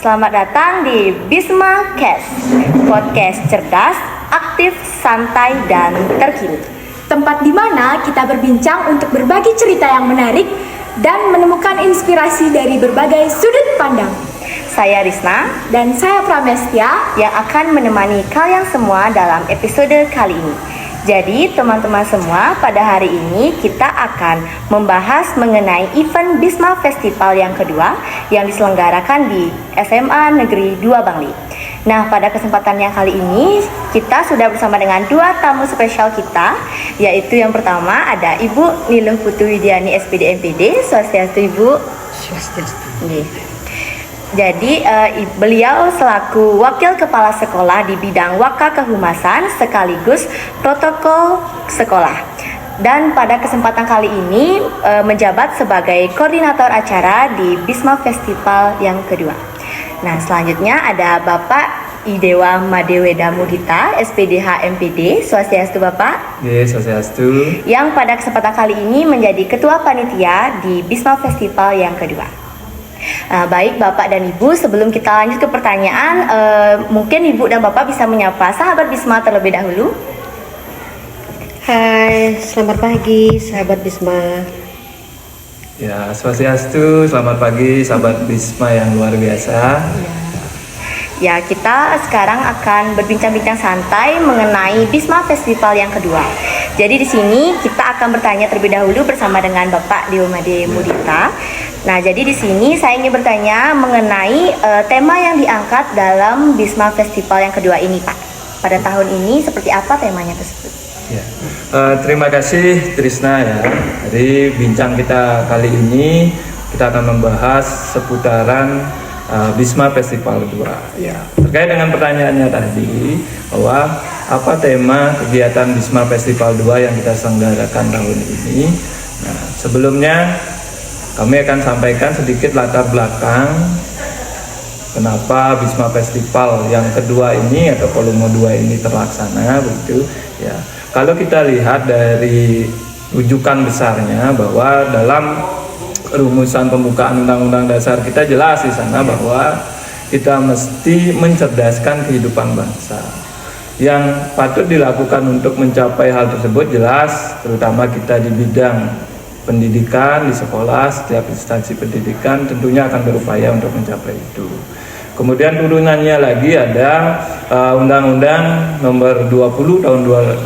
Selamat datang di Bisma Cast, podcast cerdas, aktif, santai, dan terkini. Tempat di mana kita berbincang untuk berbagi cerita yang menarik dan menemukan inspirasi dari berbagai sudut pandang. Saya Risna Dan saya Pramestia yang akan menemani kalian semua dalam episode kali ini. Jadi teman-teman semua, pada hari ini kita akan membahas mengenai event Bisma Festival yang kedua yang diselenggarakan di SMA Negeri 2 Bangli. Nah, pada kesempatan yang kali ini kita sudah bersama dengan dua tamu spesial kita, yaitu yang pertama ada Ibu Niluh Putu Widiani SPD MPD. Swastiastu Ibu. Swastiastu. Jadi beliau selaku Wakil Kepala Sekolah di bidang Waka Kehumasan sekaligus Protokol Sekolah. Dan pada kesempatan kali ini menjabat sebagai koordinator acara di Bisma Festival yang kedua. Nah, selanjutnya ada Bapak Idewa Madeweda Mudita, SPDH MPD. Swastiastu Bapak. Swastiastu. Yang pada kesempatan kali ini menjadi Ketua Panitia di Bisma Festival yang kedua. Baik Bapak dan Ibu, sebelum kita lanjut ke pertanyaan, mungkin Ibu dan Bapak bisa menyapa sahabat Bisma terlebih dahulu. Hai, selamat pagi sahabat Bisma. Ya, Swastiastu, selamat pagi sahabat Bisma yang luar biasa. Ya, kita sekarang akan berbincang-bincang santai mengenai Bisma Festival yang kedua. Jadi di sini kita akan bertanya terlebih dahulu bersama dengan Bapak Diomade Mudita. Nah, jadi di sini saya ingin bertanya mengenai tema yang diangkat dalam Bisma Festival yang kedua ini, Pak. Pada tahun ini seperti apa temanya tersebut? Ya. Terima kasih Trisna ya. Jadi bincang kita kali ini kita akan membahas seputaran Bisma Festival 2 ya. Terkait dengan pertanyaannya tadi bahwa apa tema kegiatan Bisma Festival 2 yang kita selenggarakan tahun ini. Nah, sebelumnya kami akan sampaikan sedikit latar belakang kenapa Bisma Festival yang kedua ini atau volume 2 ini terlaksana begitu ya. Kalau kita lihat dari rujukan besarnya bahwa dalam rumusan pembukaan Undang-Undang Dasar kita jelas di sana bahwa kita mesti mencerdaskan kehidupan bangsa. Yang patut dilakukan untuk mencapai hal tersebut jelas, terutama kita di bidang pendidikan di sekolah, setiap instansi pendidikan tentunya akan berupaya untuk mencapai itu. Kemudian turunannya lagi ada Undang-Undang Nomor 20 Tahun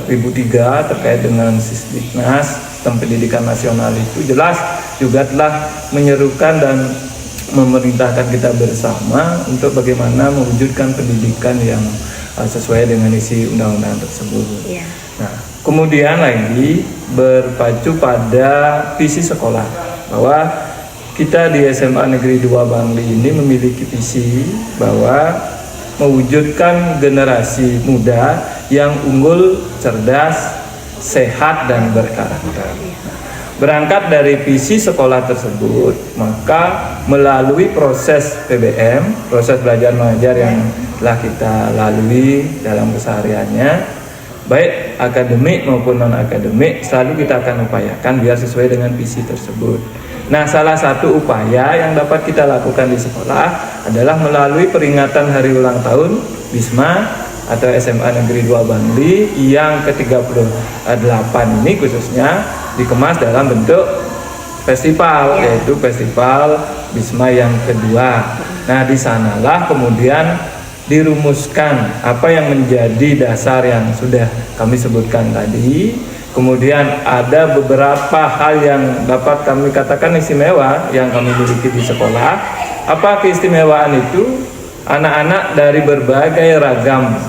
2003 terkait dengan Sisdiknas, Sistem Pendidikan Nasional itu jelas juga telah menyerukan dan memerintahkan kita bersama untuk bagaimana mewujudkan pendidikan yang sesuai dengan isi undang-undang tersebut. Yeah. Nah, kemudian lagi berpacu pada visi sekolah bahwa kita di SMA Negeri 2 Bangli ini memiliki visi bahwa mewujudkan generasi muda yang unggul, cerdas, sehat dan berkarakter. Berangkat dari visi sekolah tersebut, maka melalui proses PBM, proses belajar mengajar yang telah kita lalui dalam kesehariannya, baik akademik maupun non-akademik, selalu kita akan upayakan biar sesuai dengan visi tersebut. Nah, salah satu upaya yang dapat kita lakukan di sekolah adalah melalui peringatan hari ulang tahun Bisma atau SMA Negeri 2 Bangli yang ke-38 ini khususnya dikemas dalam bentuk festival, yaitu Festival Bisma yang kedua. Nah, di sanalah kemudian dirumuskan apa yang menjadi dasar yang sudah kami sebutkan tadi. Kemudian ada beberapa hal yang dapat kami katakan istimewa yang kami miliki di sekolah. Apa keistimewaan itu? Anak-anak dari berbagai ragam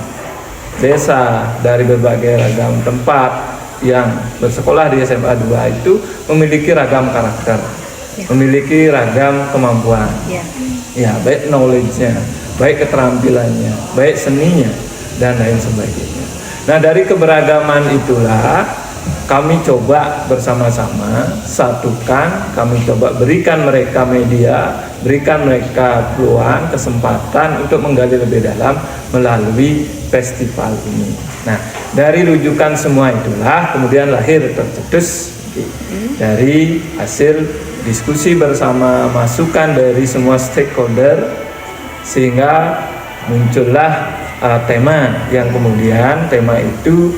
desa, dari berbagai ragam tempat yang bersekolah di SMA 2 itu memiliki ragam karakter, memiliki ragam kemampuan. Ya, baik knowledge-nya, baik keterampilannya, baik seninya, dan lain sebagainya. Nah, dari keberagaman itulah kami coba bersama-sama satukan, kami coba berikan mereka media, berikan mereka peluang, kesempatan untuk menggali lebih dalam melalui festival ini. Nah, dari rujukan semua itulah kemudian lahir tercetus dari hasil diskusi bersama masukan dari semua stakeholder sehingga muncullah tema yang kemudian tema itu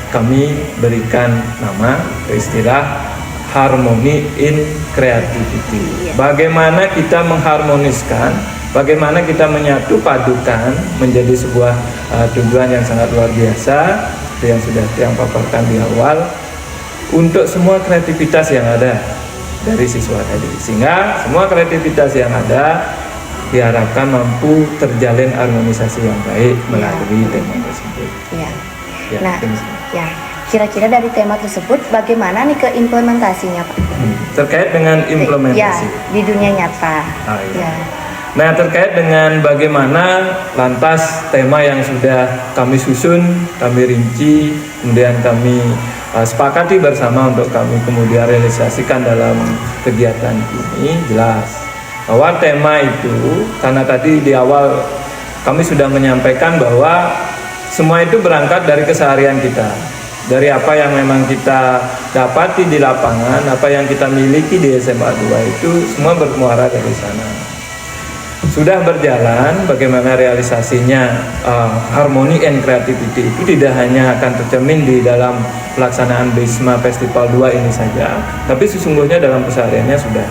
kami berikan nama istilah harmoni in creativity. Bagaimana kita mengharmoniskan, bagaimana kita menyatu padukan menjadi sebuah tujuan yang sangat luar biasa yang sudah yang paparkan di awal untuk semua kreativitas yang ada dari siswa tadi, sehingga semua kreativitas yang ada diharapkan mampu terjalin harmonisasi yang baik melalui tema tersebut. Ya. Ya, Nah, mungkin. ya. Kira-kira dari tema tersebut bagaimana nih ke implementasinya, Pak? Terkait dengan implementasi. Ya, di dunia nyata. Iya. Nah, terkait dengan bagaimana lantas tema yang sudah kami susun, kami rinci, kemudian kami sepakati bersama untuk kami kemudian realisasikan dalam kegiatan ini, jelas bahwa tema itu, karena tadi di awal kami sudah menyampaikan bahwa semua itu berangkat dari keseharian kita, dari apa yang memang kita dapati di lapangan, apa yang kita miliki di SMA 2 itu semua bermuara dari sana. Sudah berjalan bagaimana realisasinya harmoni and creativity itu tidak hanya akan tercermin di dalam pelaksanaan BISMA Festival 2 ini saja, tapi sesungguhnya dalam kesehariannya sudah.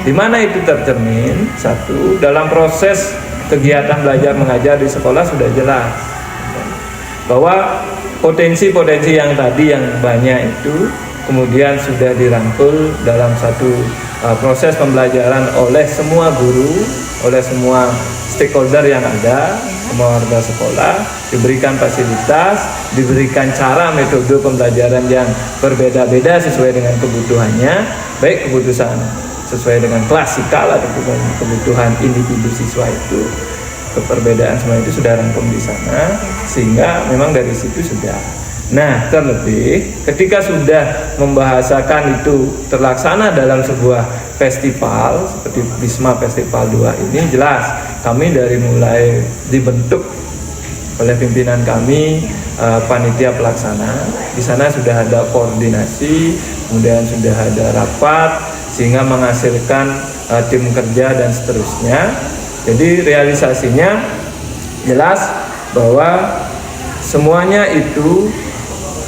Di mana itu tercermin? Satu, dalam proses kegiatan belajar mengajar di sekolah sudah jelas bahwa potensi-potensi yang tadi yang banyak itu kemudian sudah dirangkul dalam satu proses pembelajaran oleh semua guru, oleh semua stakeholder yang ada, semua warga sekolah, diberikan fasilitas, diberikan cara metode pembelajaran yang berbeda-beda sesuai dengan kebutuhannya, baik keputusan sesuai dengan klasikal atau kebutuhan individu siswa itu. Perbedaan semua itu sudah rangkum di sana, sehingga memang dari situ sudah. Nah, terlebih ketika sudah membahasakan itu terlaksana dalam sebuah festival seperti BISMA Festival 2 ini, jelas kami dari mulai dibentuk oleh pimpinan kami panitia pelaksana, di sana sudah ada koordinasi, kemudian sudah ada rapat sehingga menghasilkan tim kerja dan seterusnya. Jadi realisasinya jelas bahwa semuanya itu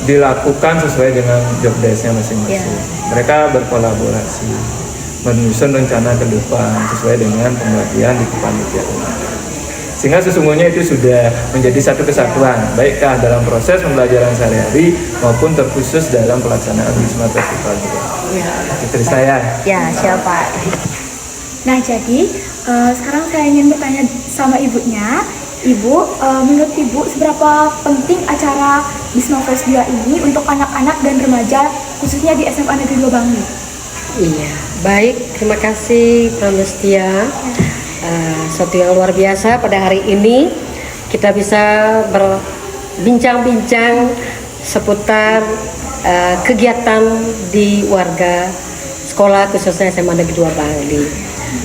dilakukan sesuai dengan job desk-nya masing-masing. Mereka berkolaborasi, menyusun rencana ke depan sesuai dengan pembagian di kepanitiaan. Sehingga sesungguhnya itu sudah menjadi satu kesatuan, baikkah dalam proses pembelajaran sehari-hari maupun terkhusus dalam pelaksanaan BISMA Festival. Istri saya. Ya, siapa? Nah, jadi sekarang saya ingin bertanya sama ibunya. Ibu, menurut ibu seberapa penting acara BISMA Fest 2 ini untuk anak-anak dan remaja khususnya di SMA Negeri 2 Bangli? Iya, baik. Terima kasih Pramestia. Suatu yang luar biasa pada hari ini kita bisa berbincang-bincang seputar kegiatan di warga sekolah khususnya SMA Negeri 2 Bangli.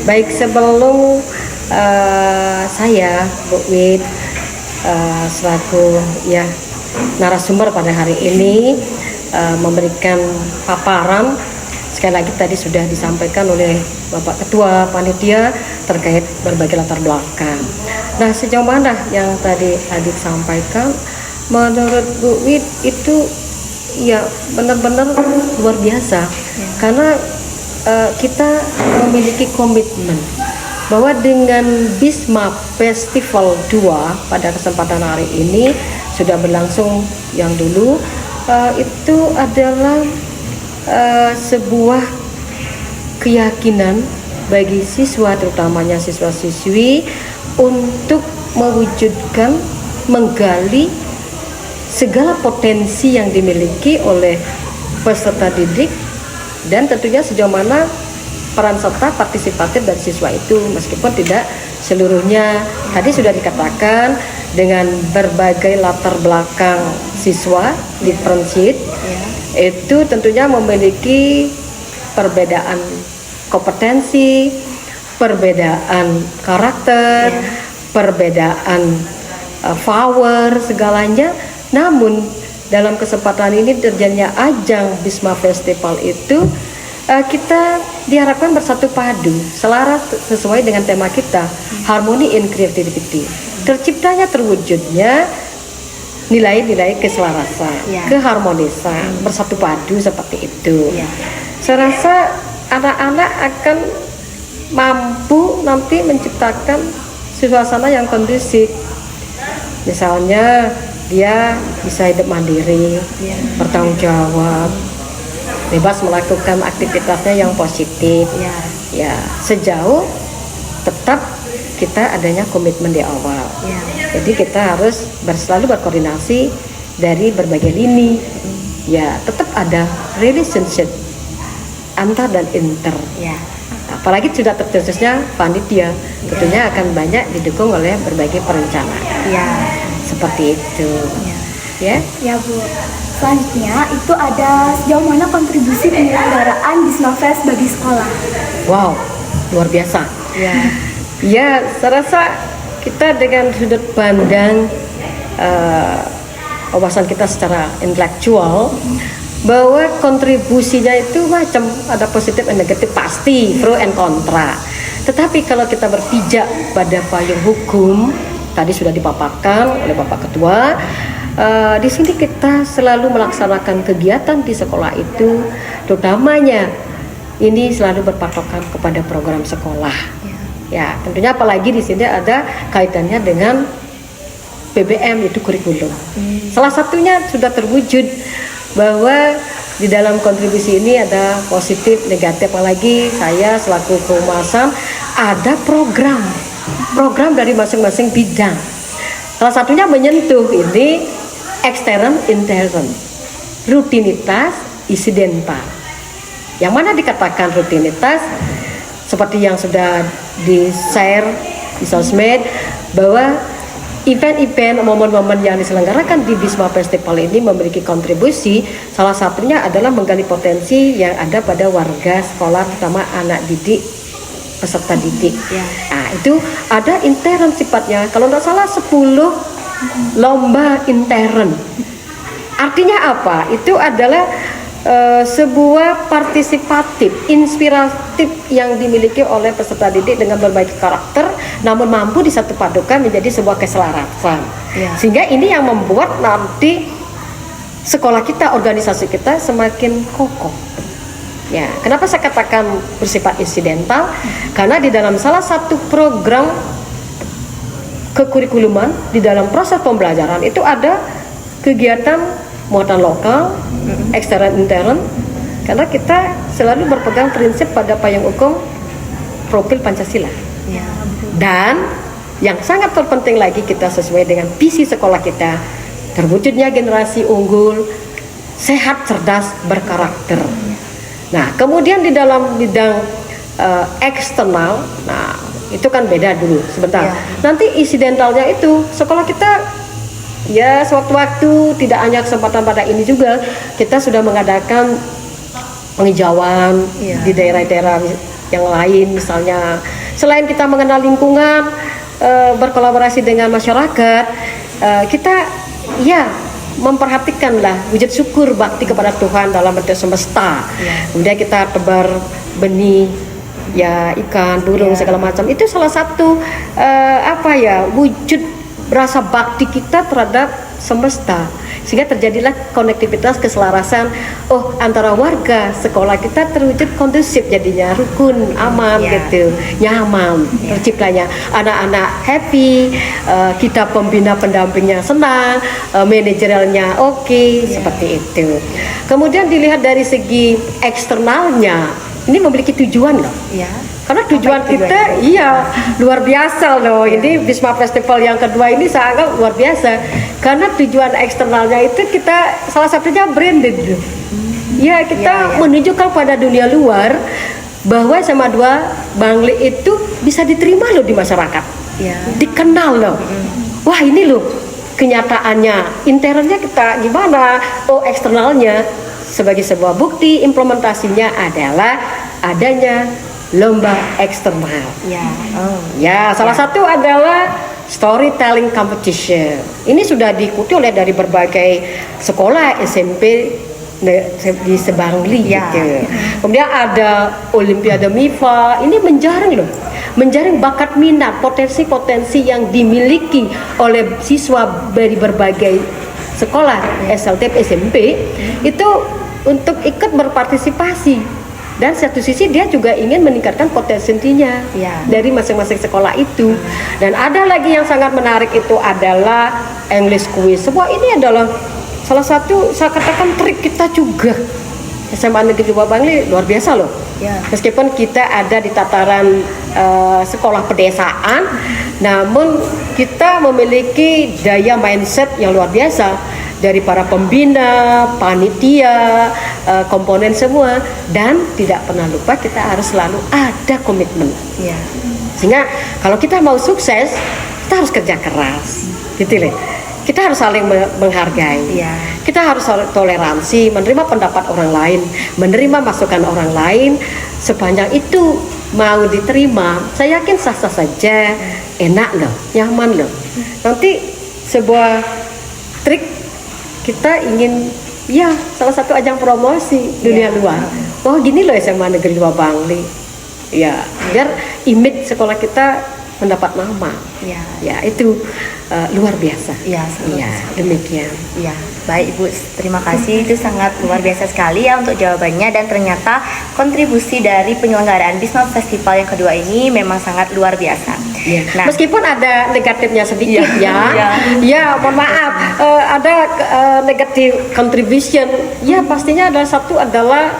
Baik, sebelum saya Bu Wid selaku narasumber pada hari ini memberikan paparan, sekali lagi tadi sudah disampaikan oleh Bapak Ketua Panitia terkait berbagai latar belakang. Nah, sejauh mana yang tadi Adit sampaikan, menurut Bu Wid itu ya benar-benar luar biasa, karena kita memiliki komitmen bahwa dengan BISMA Festival 2 pada kesempatan hari ini sudah berlangsung yang dulu, itu adalah sebuah keyakinan bagi siswa, terutamanya siswa-siswi, untuk mewujudkan, menggali segala potensi yang dimiliki oleh peserta didik, dan tentunya sejauh mana peran serta partisipatif dari siswa itu, meskipun tidak seluruhnya tadi sudah dikatakan dengan berbagai latar belakang siswa differentiate, itu tentunya memiliki perbedaan kompetensi, perbedaan karakter, perbedaan power segalanya. Namun dalam kesempatan ini terjadinya ajang BISMA Festival itu kita diharapkan bersatu padu, selaras sesuai dengan tema kita, harmony in creativity. Terciptanya, terwujudnya nilai-nilai keselarasan, Ya. keharmonisan, bersatu padu seperti itu. Ya. Saya rasa anak-anak akan mampu nanti menciptakan suasana yang kondusif. Misalnya dia bisa hidup mandiri, bertanggung jawab, bebas melakukan aktivitasnya yang positif. Ya. Ya, sejauh tetap kita adanya komitmen di awal. Ya. Jadi kita harus selalu berkoordinasi dari berbagai lini. Ya, tetap ada relationship antar dan inter. Ya. Apalagi sudah terkhususnya panitia, tentunya akan banyak didukung oleh berbagai perencanaan. Ya. Seperti itu. Ya. Ya Bu. Selanjutnya itu ada sejauh mana kontribusi penyelenggaraan Bismafest bagi sekolah? Wow, luar biasa. Ya. Ya, saya rasa kita dengan sudut pandang wawasan kita secara intelektual bahwa kontribusinya itu macam, ada positif dan negatif pasti, pro and kontra. Tetapi kalau kita berpijak pada payung hukum, tadi sudah dipaparkan oleh Bapak Ketua, di sini kita selalu melaksanakan kegiatan di sekolah itu, terutamanya ini selalu berpatokan kepada program sekolah. Ya, tentunya apalagi di sini ada kaitannya dengan PBM, itu kurikulum. Salah satunya sudah terwujud bahwa di dalam kontribusi ini ada positif, negatif, apalagi saya selaku kehumasan ada program dari masing-masing bidang. Salah satunya menyentuh ini ekstern, intern, rutinitas, insidental. Yang mana dikatakan rutinitas seperti yang sudah di-share di sosmed bahwa event-event, momen-momen yang diselenggarakan di Bisma Festival ini memiliki kontribusi. Salah satunya adalah menggali potensi yang ada pada warga sekolah, terutama anak didik, peserta didik. Ya. Nah, itu ada intern sifatnya. Kalau tidak salah 10 lomba intern. Artinya apa? Itu adalah sebuah partisipatif, inspiratif yang dimiliki oleh peserta didik dengan berbagai karakter, namun mampu disatu padukan menjadi sebuah keselarasan. Ya. Sehingga ini yang membuat nanti sekolah kita, organisasi kita semakin kokoh. Ya, kenapa saya katakan bersifat insidental? Karena di dalam salah satu program kekurikuluman di dalam proses pembelajaran itu ada kegiatan muatan lokal, ekstern, intern, karena kita selalu berpegang prinsip pada payung hukum profil Pancasila. Ya. Dan yang sangat terpenting lagi, kita sesuai dengan visi sekolah kita, terwujudnya generasi unggul, sehat, cerdas, berkarakter. Nah, kemudian di dalam bidang eksternal, nah itu kan beda dulu sebentar. Ya. Nanti insidentalnya itu sekolah kita ya sewaktu-waktu, tidak hanya kesempatan pada ini juga, kita sudah mengadakan penghijauan di daerah-daerah yang lain. Misalnya selain kita mengenal lingkungan, berkolaborasi dengan masyarakat, kita ya memperhatikanlah wujud syukur bakti kepada Tuhan dalam bentuk semesta. Kemudian kita tebar benih, ya ikan, burung, segala macam. Itu salah satu wujud rasa bakti kita terhadap semesta, sehingga terjadilah konektivitas, keselarasan antara warga sekolah kita terwujud kondusif, jadinya rukun, aman, gitu, nyaman, terciptanya anak-anak happy, kita pembina pendampingnya senang, manajerialnya oke, seperti itu. Kemudian dilihat dari segi eksternalnya, ini memiliki tujuan loh. Ya. Karena tujuan kita luar biasa loh. Ini Bisma Festival yang kedua ini saya anggap luar biasa. Karena tujuan eksternalnya itu kita salah satunya branded. Ya, kita menunjukkan pada dunia luar bahwa SMA 2 Bangli itu bisa diterima loh di masyarakat. Ya. Dikenal loh. Wah, ini loh kenyataannya. Internnya kita gimana? Eksternalnya sebagai sebuah bukti implementasinya adalah adanya lomba eksternal. Ya, salah satu adalah storytelling competition. Ini sudah diikuti oleh dari berbagai sekolah, SMP, di Sebangli Ya. gitu. Kemudian ada Olimpiade MIFA, ini menjaring loh, menjaring bakat minat, potensi-potensi yang dimiliki oleh siswa dari berbagai sekolah SLT SMP itu untuk ikut berpartisipasi. Dan satu sisi dia juga ingin meningkatkan potensinya Ya. dari masing-masing sekolah itu. Dan ada lagi yang sangat menarik itu adalah English quiz. Sebuah ini adalah salah satu saya katakan trik kita juga. SMA Negeri 2 Bangli luar biasa loh. Ya. Meskipun kita ada di tataran sekolah pedesaan, namun kita memiliki daya mindset yang luar biasa dari para pembina, panitia, komponen semua, dan tidak pernah lupa kita harus selalu ada komitmen. Ya. Sehingga kalau kita mau sukses, kita harus kerja keras, gitu loh. Kita harus saling menghargai. Iya. Kita harus toleransi, menerima pendapat orang lain, menerima masukan orang lain. Sepanjang itu mau diterima, saya yakin sah-sah saja, enak loh, nyaman loh. Nanti sebuah trik kita ingin, ya salah satu ajang promosi dunia luar. Oh gini loh SMA Negeri 2 Bangli. Ya, biar image sekolah kita mendapat nama. Ya. Ya itu luar biasa. Ya, sangat. Ya demikian. Ya, baik Ibu, terima kasih, itu sangat luar biasa sekali ya untuk jawabannya, dan ternyata kontribusi dari penyelenggaraan Bisma Festival yang kedua ini memang sangat luar biasa. Ya. Nah, Meskipun ada negatifnya sedikit Iya. ya, ya mohon maaf, ada negative contribution. Ya pastinya ada satu adalah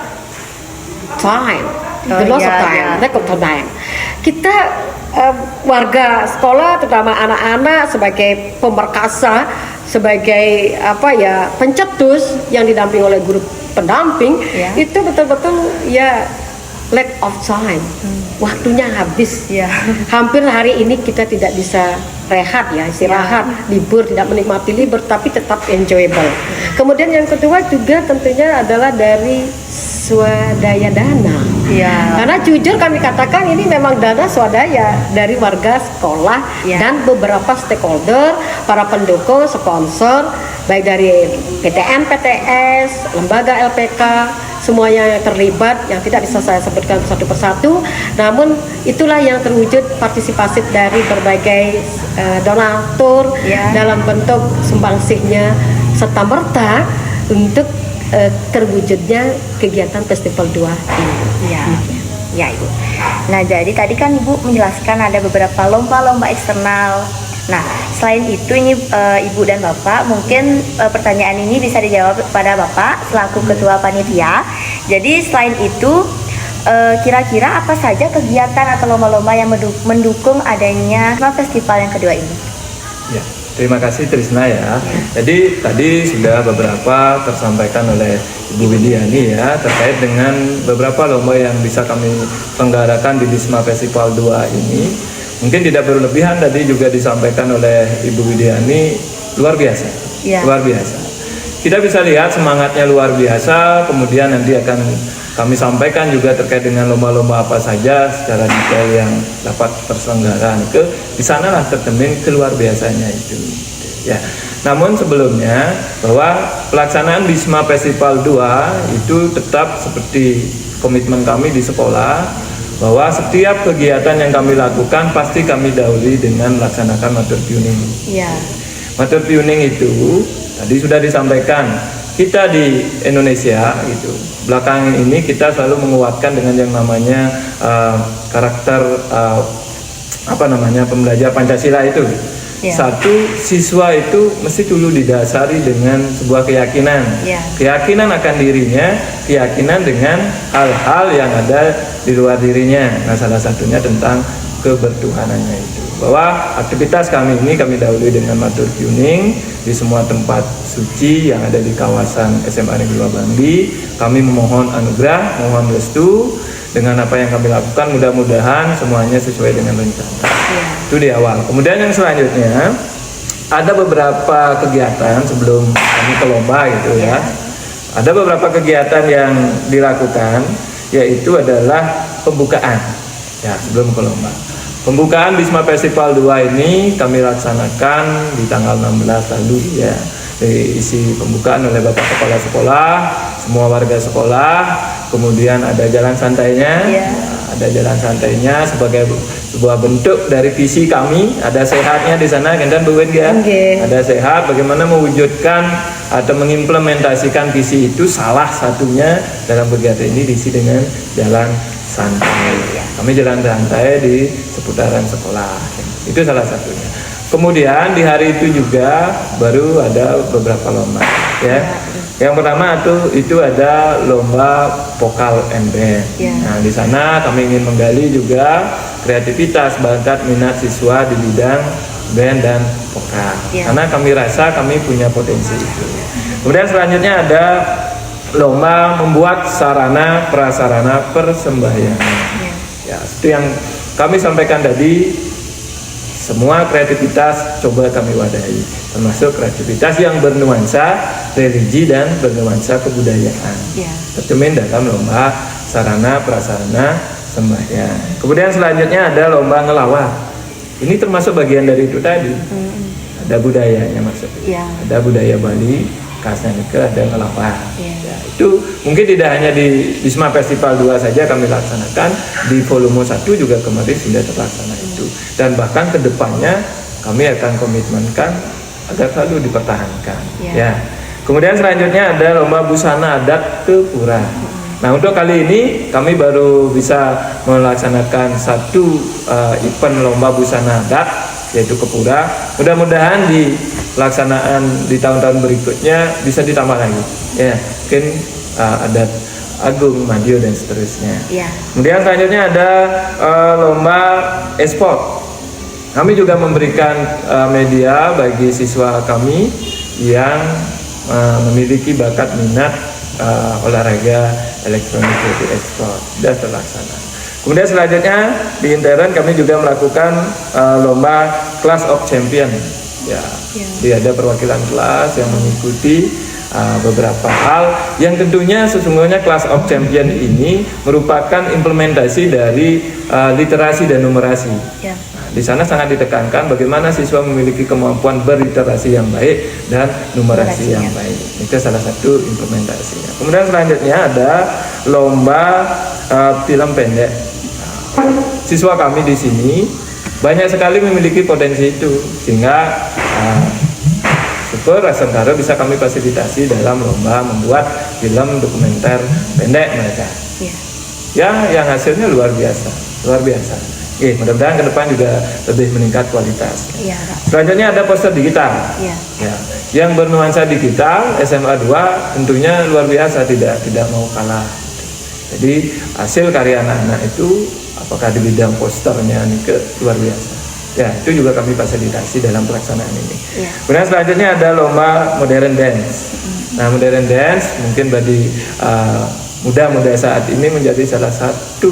time, the loss of time, lack of time. Kita warga sekolah, terutama anak-anak sebagai pemerkasa, sebagai pencetus yang didampingi oleh guru pendamping, Ya. itu betul-betul ya lack of time, waktunya habis. Ya. Hampir hari ini kita tidak bisa rehat ya, istirahat, libur, tidak menikmati libur, tapi tetap enjoyable. Kemudian yang kedua juga tentunya adalah dari swadaya dana. Ya. Karena jujur kami katakan ini memang dana swadaya dari warga sekolah Ya. dan beberapa stakeholder, para pendukung, sponsor, baik dari PTN, PTS, lembaga LPK, semuanya yang terlibat, yang tidak bisa saya sebutkan satu persatu. Namun itulah yang terwujud partisipasi dari berbagai donatur Ya. dalam bentuk sumbangsihnya serta merta untuk terwujudnya kegiatan Festival 2 ini. Ya, ya Ibu. Nah, jadi tadi kan Ibu menjelaskan ada beberapa lomba-lomba eksternal. Nah, selain itu ini Ibu dan Bapak, mungkin pertanyaan ini bisa dijawab pada Bapak selaku Ketua Panitia. Jadi selain itu, kira-kira apa saja kegiatan atau lomba-lomba yang mendukung adanya festival yang kedua ini? Ya, terima kasih Trisna ya. Jadi tadi sudah beberapa tersampaikan oleh Ibu Widiani ya terkait dengan beberapa lomba yang bisa kami selenggarakan di Bisma Festival 2 ini. Mungkin tidak berlebihan, tadi juga disampaikan oleh Ibu Widiani, luar biasa. Ya. Luar biasa. Kita bisa lihat semangatnya luar biasa, kemudian nanti akan kami sampaikan juga terkait dengan lomba-lomba apa saja secara detail yang dapat terselenggara. Di sanalah tercermin keluar biasanya itu. Ya. Namun sebelumnya bahwa pelaksanaan Bisma Festival 2 itu tetap seperti komitmen kami di sekolah, bahwa setiap kegiatan yang kami lakukan pasti kami dahului dengan melaksanakan matur tuning. Iya. Matur tuning itu tadi sudah disampaikan, kita di Indonesia gitu, belakangan ini kita selalu menguatkan dengan yang namanya karakter pembelajar Pancasila itu. Ya. Satu, siswa itu mesti dulu didasari dengan sebuah keyakinan. Ya. Keyakinan akan dirinya, keyakinan dengan hal-hal yang ada di luar dirinya. Nah, salah satunya tentang kebertuhanannya itu. Bahwa aktivitas kami ini kami dahului dengan matur tuning di semua tempat suci yang ada di kawasan SMA Negeri 2 Bangli. Kami memohon anugerah, mohon restu dengan apa yang kami lakukan, mudah-mudahan semuanya sesuai dengan rencana. Ya. Itu di awal. Kemudian yang selanjutnya ada beberapa kegiatan sebelum kami ke lomba gitu ya. Ada beberapa kegiatan yang dilakukan, yaitu adalah pembukaan. Ya, sebelum ke lomba. Pembukaan Bisma Festival 2 ini kami laksanakan di tanggal 16 lalu ya. diisi pembukaan oleh Bapak Kepala Sekolah, semua warga sekolah, kemudian ada jalan santainya, ada jalan santainya sebagai sebuah bentuk dari visi kami, ada sehatnya di sana, kan Bu Wen ya, ada sehat, bagaimana mewujudkan atau mengimplementasikan visi itu, salah satunya dalam kegiatan ini diisi dengan jalan santai. Kami jalan santai di seputaran sekolah, itu salah satunya. Kemudian di hari itu juga baru ada beberapa lomba, ya. Yang pertama itu ada lomba vokal and band. Nah, di sana kami ingin menggali juga kreativitas, bakat, minat siswa di bidang band dan vokal. Karena kami rasa kami punya potensi itu. Kemudian selanjutnya ada lomba membuat sarana prasarana persembahyangan. Ya, itu yang kami sampaikan tadi. Semua kreativitas coba kami wadahi, termasuk kreativitas yang bernuansa religi dan bernuansa kebudayaan. Tercermin dalam lomba sarana prasarana sembahyang. Kemudian selanjutnya ada lomba ngelawak. Ini termasuk bagian dari itu tadi. Ada budayanya maksudnya. Ada budaya Bali, khasnya Nike, ada ngelawak. Ya, itu mungkin tidak hanya di Bisma Festival 2 saja kami laksanakan, di volume 1 juga kemarin sudah terlaksana itu. Dan bahkan ke depannya kami akan komitmenkan agar selalu dipertahankan. Ya. Kemudian selanjutnya ada lomba busana adat ke Pura. Nah, untuk kali ini kami baru bisa melaksanakan satu event lomba busana adat, yaitu ke Pura. Mudah-mudahan di pelaksanaan di tahun-tahun berikutnya bisa ditambah lagi. Ya, mungkin adat Agung, Madio dan seterusnya. Kemudian selanjutnya ada lomba e-sport. Kami juga memberikan media bagi siswa kami yang memiliki bakat minat olahraga elektronik yaitu e-sport, dan terlaksana. Kemudian selanjutnya di intern kami juga melakukan lomba Class of Champion. Ya, jadi ada perwakilan kelas yang mengikuti beberapa hal yang tentunya sesungguhnya Class of Champion ini merupakan implementasi dari literasi dan numerasi. Di sana sangat ditekankan bagaimana siswa memiliki kemampuan berliterasi yang baik dan numerasi yang baik. Itu salah satu implementasinya. Kemudian selanjutnya ada lomba film pendek. Siswa kami di sini banyak sekali memiliki potensi itu, sehingga Super Rasentaro bisa kami fasilitasi dalam lomba membuat film dokumenter pendek mereka. Yang hasilnya luar biasa. Mudah-mudahan ke depan juga lebih meningkat kualitas. Selanjutnya ada poster digital. Yang bernuansa digital, SMA 2 tentunya luar biasa, tidak mau kalah. Jadi hasil karya anak-anak itu apakah di bidang posternya Nike luar biasa. Ya, itu juga kami fasilitasi dalam pelaksanaan ini. Kemudian selanjutnya ada lomba modern dance. Nah, modern dance mungkin bagi muda-muda saat ini menjadi salah satu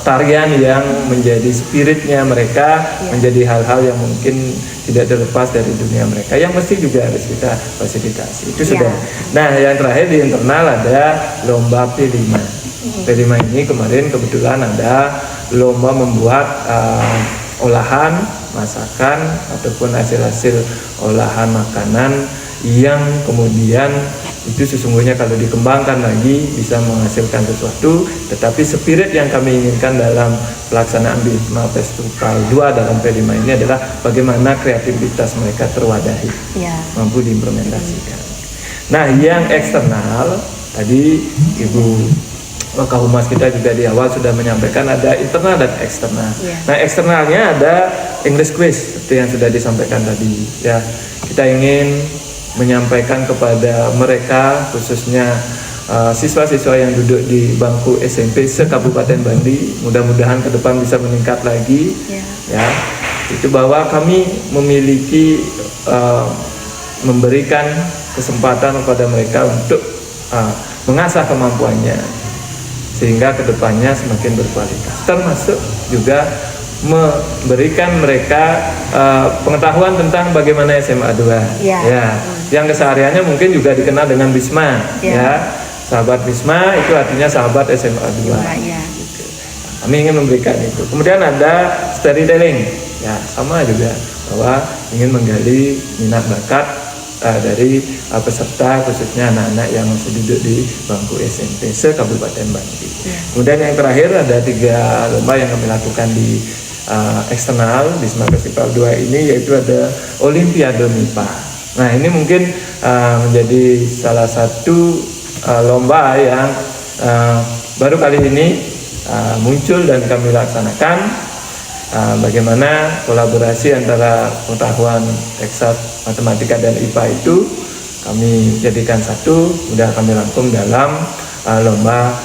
tarian yang menjadi spiritnya mereka, menjadi hal-hal yang mungkin tidak terlepas dari dunia mereka, yang mesti juga harus kita fasilitasi. Itu sudah. Nah, yang terakhir di internal ada lomba P5. P5 ini kemarin kebetulan ada lomba membuat olahan masakan ataupun hasil-hasil olahan makanan yang kemudian itu sesungguhnya kalau dikembangkan lagi bisa menghasilkan sesuatu, tetapi spirit yang kami inginkan dalam pelaksanaan Bisma Festival 2 dalam P5 ini adalah bagaimana kreativitas mereka terwadahi, mampu diimplementasikan. Nah, yang eksternal tadi Ibu Kahumas kita juga di awal sudah menyampaikan ada internal dan eksternal. Nah, eksternalnya ada English quiz seperti yang sudah disampaikan tadi. Ya, kita ingin menyampaikan kepada mereka khususnya siswa-siswa yang duduk di bangku SMP se-Kabupaten Bandi, mudah-mudahan ke depan bisa meningkat lagi. Ya, itu bahwa kami memiliki memberikan kesempatan kepada mereka untuk mengasah kemampuannya sehingga kedepannya semakin berkualitas, termasuk juga memberikan mereka pengetahuan tentang bagaimana SMA 2 yang kesehariannya mungkin juga dikenal dengan Bisma sahabat Bisma itu artinya sahabat SMA 2 gitu. Kami ingin memberikan itu. Kemudian ada storytelling, sama juga bahwa ingin menggali minat bakat dari peserta, khususnya anak-anak yang masih duduk di bangku SMP se-Kabupaten Bangli. Kemudian yang terakhir ada 3 lomba yang kami lakukan di eksternal Bisma Festival 2 ini, yaitu ada Olimpiade MIPA. Nah, ini mungkin menjadi salah satu lomba yang baru kali ini muncul dan kami laksanakan. Bagaimana kolaborasi antara pengetahuan eksat, matematika dan IPA itu kami jadikan satu, sudah kami rangkum dalam lomba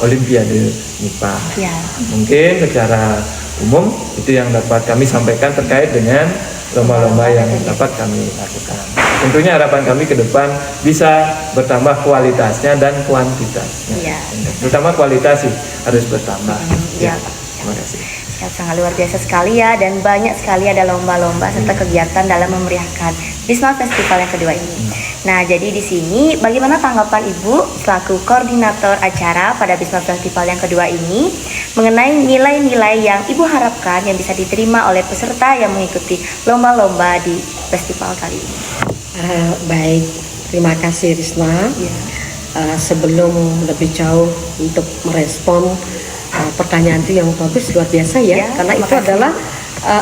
Olimpiade MIPA. Ya. Mungkin secara umum itu yang dapat kami sampaikan terkait dengan lomba-lomba yang dapat kami lakukan. Tentunya harapan kami ke depan bisa bertambah kualitasnya dan kuantitasnya. Iya. Terutama kualitas sih harus bertambah. Iya. Terima kasih. Ya, sangat luar biasa sekali ya, dan banyak sekali ada lomba-lomba serta kegiatan dalam memeriahkan Bisma Festival yang kedua ini. Nah, jadi di sini bagaimana tanggapan Ibu selaku koordinator acara pada Bisma Festival yang kedua ini mengenai nilai-nilai yang Ibu harapkan yang bisa diterima oleh peserta yang mengikuti lomba-lomba di festival kali ini? Baik, terima kasih Risna. Ya. Sebelum lebih jauh untuk merespon pertanyaan itu yang bagus, luar biasa ya, karena itu makasih. adalah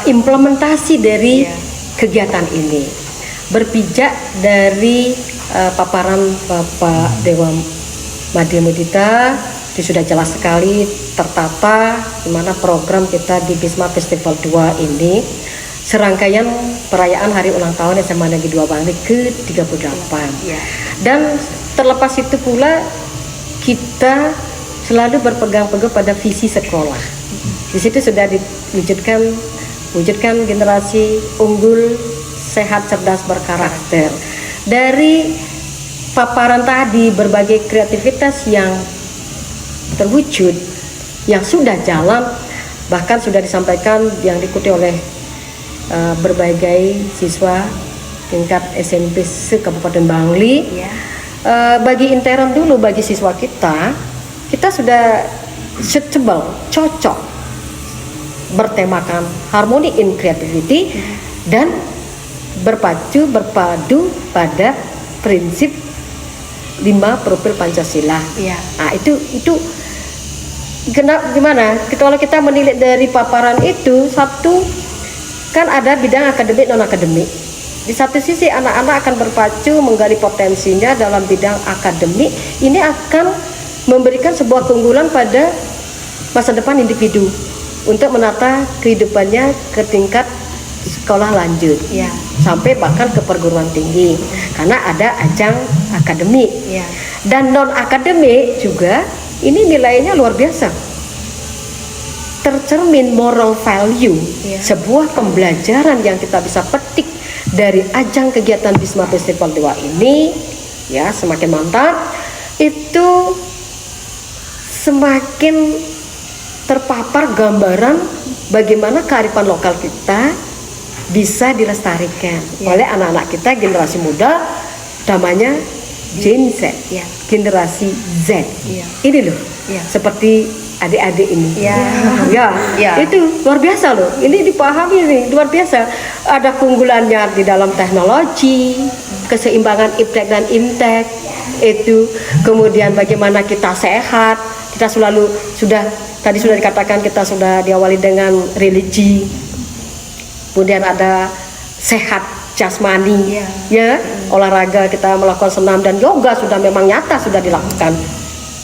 implementasi dari Ya. kegiatan ini. Berpijak dari paparan Bapak Dewa Madya Mudita, itu sudah jelas sekali tertata di mana program kita di Bisma Festival 2 ini serangkaian perayaan hari ulang tahun SMA Negeri 2 Bangli ke-38. Ya. Dan terlepas itu pula kita selalu berpegang teguh pada visi sekolah. Di situ sudah wujudkan generasi unggul, sehat, cerdas, berkarakter. Dari paparan tadi, berbagai kreativitas yang terwujud, yang sudah jalan, bahkan sudah disampaikan yang diikuti oleh berbagai siswa tingkat SMP se-Kabupaten Bangli. Ya. Bagi intern dulu, bagi siswa kita sudah suitable, cocok, bertemakan harmony in creativity dan berpadu pada prinsip 5 profil Pancasila. Ya. Nah, itu gimana? Kalau kita menilik dari paparan itu, satu kan ada bidang akademik non akademik. Di satu sisi anak-anak akan berpacu menggali potensinya dalam bidang akademik. Ini akan memberikan sebuah keunggulan pada masa depan individu untuk menata kehidupannya ke tingkat sekolah lanjut, Ya. sampai bahkan ke perguruan tinggi, karena ada ajang akademik. Ya. Dan non akademik juga ini nilainya luar biasa, tercermin moral value, Ya. sebuah pembelajaran yang kita bisa petik dari ajang kegiatan Bisma Festival 2 ini, ya, semakin mantap. Itu semakin terpapar gambaran bagaimana kearifan lokal kita bisa dilestarikan Ya. oleh anak-anak kita, generasi muda, namanya Gen Z, Ya. generasi Z. Ya. Ini loh, Ya. seperti adik-adik ini. Ya. Ya. Itu luar biasa loh. Ini dipahami nih, luar biasa. Ada keunggulannya di dalam teknologi, keseimbangan iptek dan intek itu, kemudian bagaimana kita sehat. Kita tadi sudah dikatakan kita sudah diawali dengan religi, kemudian ada sehat jasmani, ya, olahraga, kita melakukan senam dan yoga sudah memang nyata sudah dilakukan.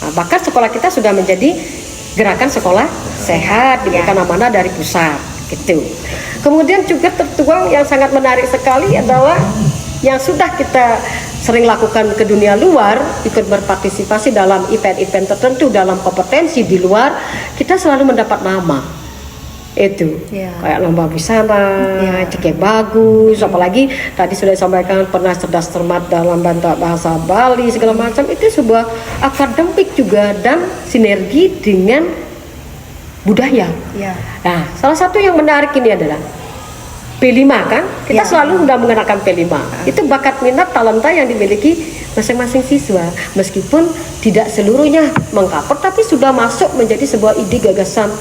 Nah, bahkan sekolah kita sudah menjadi gerakan sekolah sehat, diberikan amanah dari pusat, gitu. Kemudian juga tertuang yang sangat menarik sekali adalah yang sudah kita sering lakukan ke dunia luar, ikut berpartisipasi dalam event-event tertentu, dalam kompetensi di luar, kita selalu mendapat nama. Itu kayak lomba busana, cekek bagus, apalagi tadi sudah disampaikan pernah cerdas cermat dalam bahasa Bali, segala macam. Itu sebuah akademik juga dan sinergi dengan budaya. Nah, salah satu yang menarik ini adalah P5 kan, kita selalu sudah mengenakan P5. Itu bakat, minat, talenta yang dimiliki masing-masing siswa, meskipun tidak seluruhnya mengcover, tapi sudah masuk menjadi sebuah ide gagasan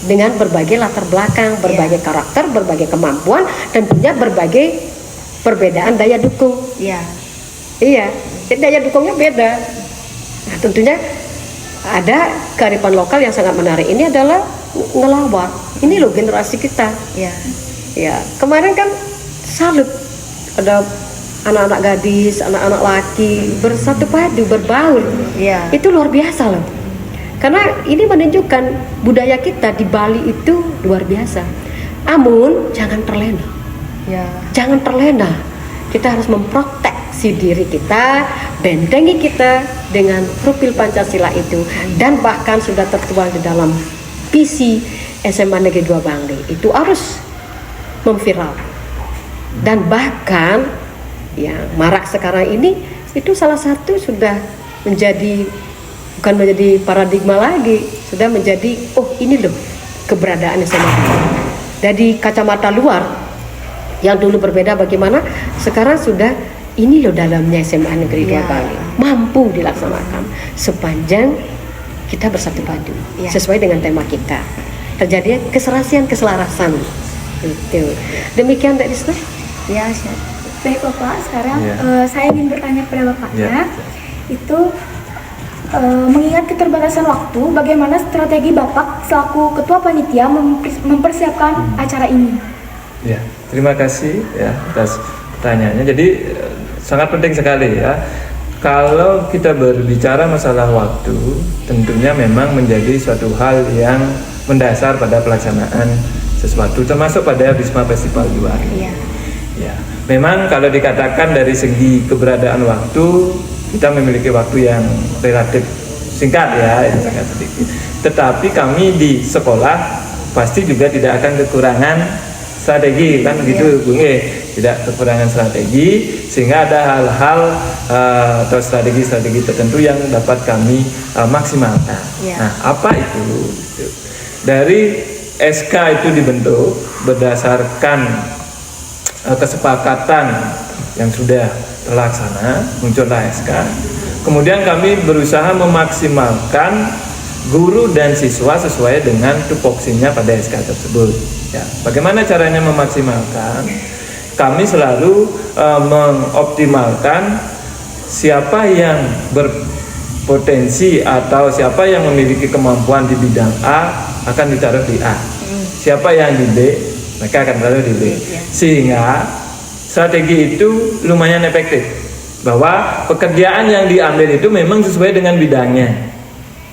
dengan berbagai latar belakang, berbagai karakter, berbagai kemampuan, dan punya berbagai perbedaan daya dukung. Iya. Iya, jadi daya dukungnya beda. Nah, tentunya ada kearifan lokal yang sangat menarik. Ini adalah ngelawak. Ini loh generasi kita. Iya. Ya, kemarin kan salut ada anak-anak gadis, anak-anak laki bersatu padu, berbaur. Iya. Itu luar biasa loh. Karena ini menunjukkan budaya kita di Bali itu luar biasa. Namun jangan terlena. Iya. Jangan terlena. Kita harus memproteksi diri kita, bentengi kita dengan profil Pancasila itu, dan bahkan sudah tertuang di dalam visi SMA Negeri 2 Bangli. Itu harus memviral. Dan bahkan yang marak sekarang ini itu salah satu sudah menjadi, bukan menjadi paradigma lagi, sudah menjadi ini loh keberadaan SMA. Dari kacamata luar yang dulu berbeda bagaimana, sekarang sudah ini loh dalamnya SMA Negeri 2 Bali, mampu dilaksanakan sepanjang kita bersatu padu sesuai dengan tema kita. Terjadi keselarasan itu. Demikian Mbak Risna. Ya. Baik Bapak, sekarang saya ingin bertanya kepada Bapaknya, itu mengingat keterbatasan waktu, bagaimana strategi Bapak selaku Ketua Panitia mempersiapkan acara ini? Ya, terima kasih ya atas pertanyaannya. Jadi sangat penting sekali ya. Kalau kita berbicara masalah waktu, tentunya memang menjadi suatu hal yang mendasar pada pelaksanaan sesuatu, termasuk pada Bisma Festival 2 ini. Iya. Ya, memang kalau dikatakan dari segi keberadaan waktu, kita memiliki waktu yang relatif singkat ya, yang sangat sedikit. Tetapi kami di sekolah pasti juga tidak akan kekurangan strategi, kan begitu Bung tidak kekurangan strategi, sehingga ada hal-hal atau strategi-strategi tertentu yang dapat kami maksimalkan. Nah, apa itu? Dari SK itu dibentuk berdasarkan kesepakatan yang sudah terlaksana, muncullah SK. Kemudian kami berusaha memaksimalkan guru dan siswa sesuai dengan tupoksinya pada SK tersebut. Ya, bagaimana caranya memaksimalkan? Kami selalu mengoptimalkan siapa yang berpotensi atau siapa yang memiliki kemampuan di bidang A akan ditaruh di A. Siapa yang di B, mereka akan ditaruh di B. Sehingga strategi itu lumayan efektif, bahwa pekerjaan yang diambil itu memang sesuai dengan bidangnya,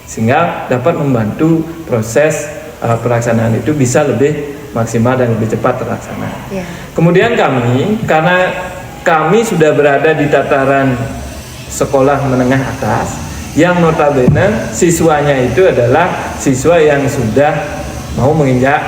sehingga dapat membantu proses pelaksanaan itu bisa lebih maksimal dan lebih cepat terlaksana. Kemudian kami, karena kami sudah berada di tataran sekolah menengah atas, yang notabene siswanya itu adalah siswa yang sudah mau menginjak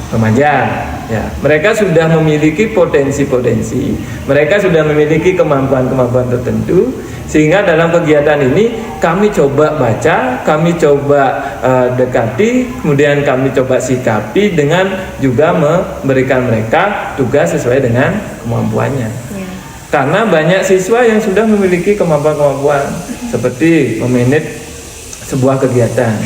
remaja. Ya, mereka sudah memiliki potensi-potensi, mereka sudah memiliki kemampuan-kemampuan tertentu, sehingga dalam kegiatan ini kami coba baca, kami coba dekati, kemudian kami coba sikapi dengan juga memberikan mereka tugas sesuai dengan kemampuannya. Karena banyak siswa yang sudah memiliki kemampuan-kemampuan seperti memanage sebuah kegiatan.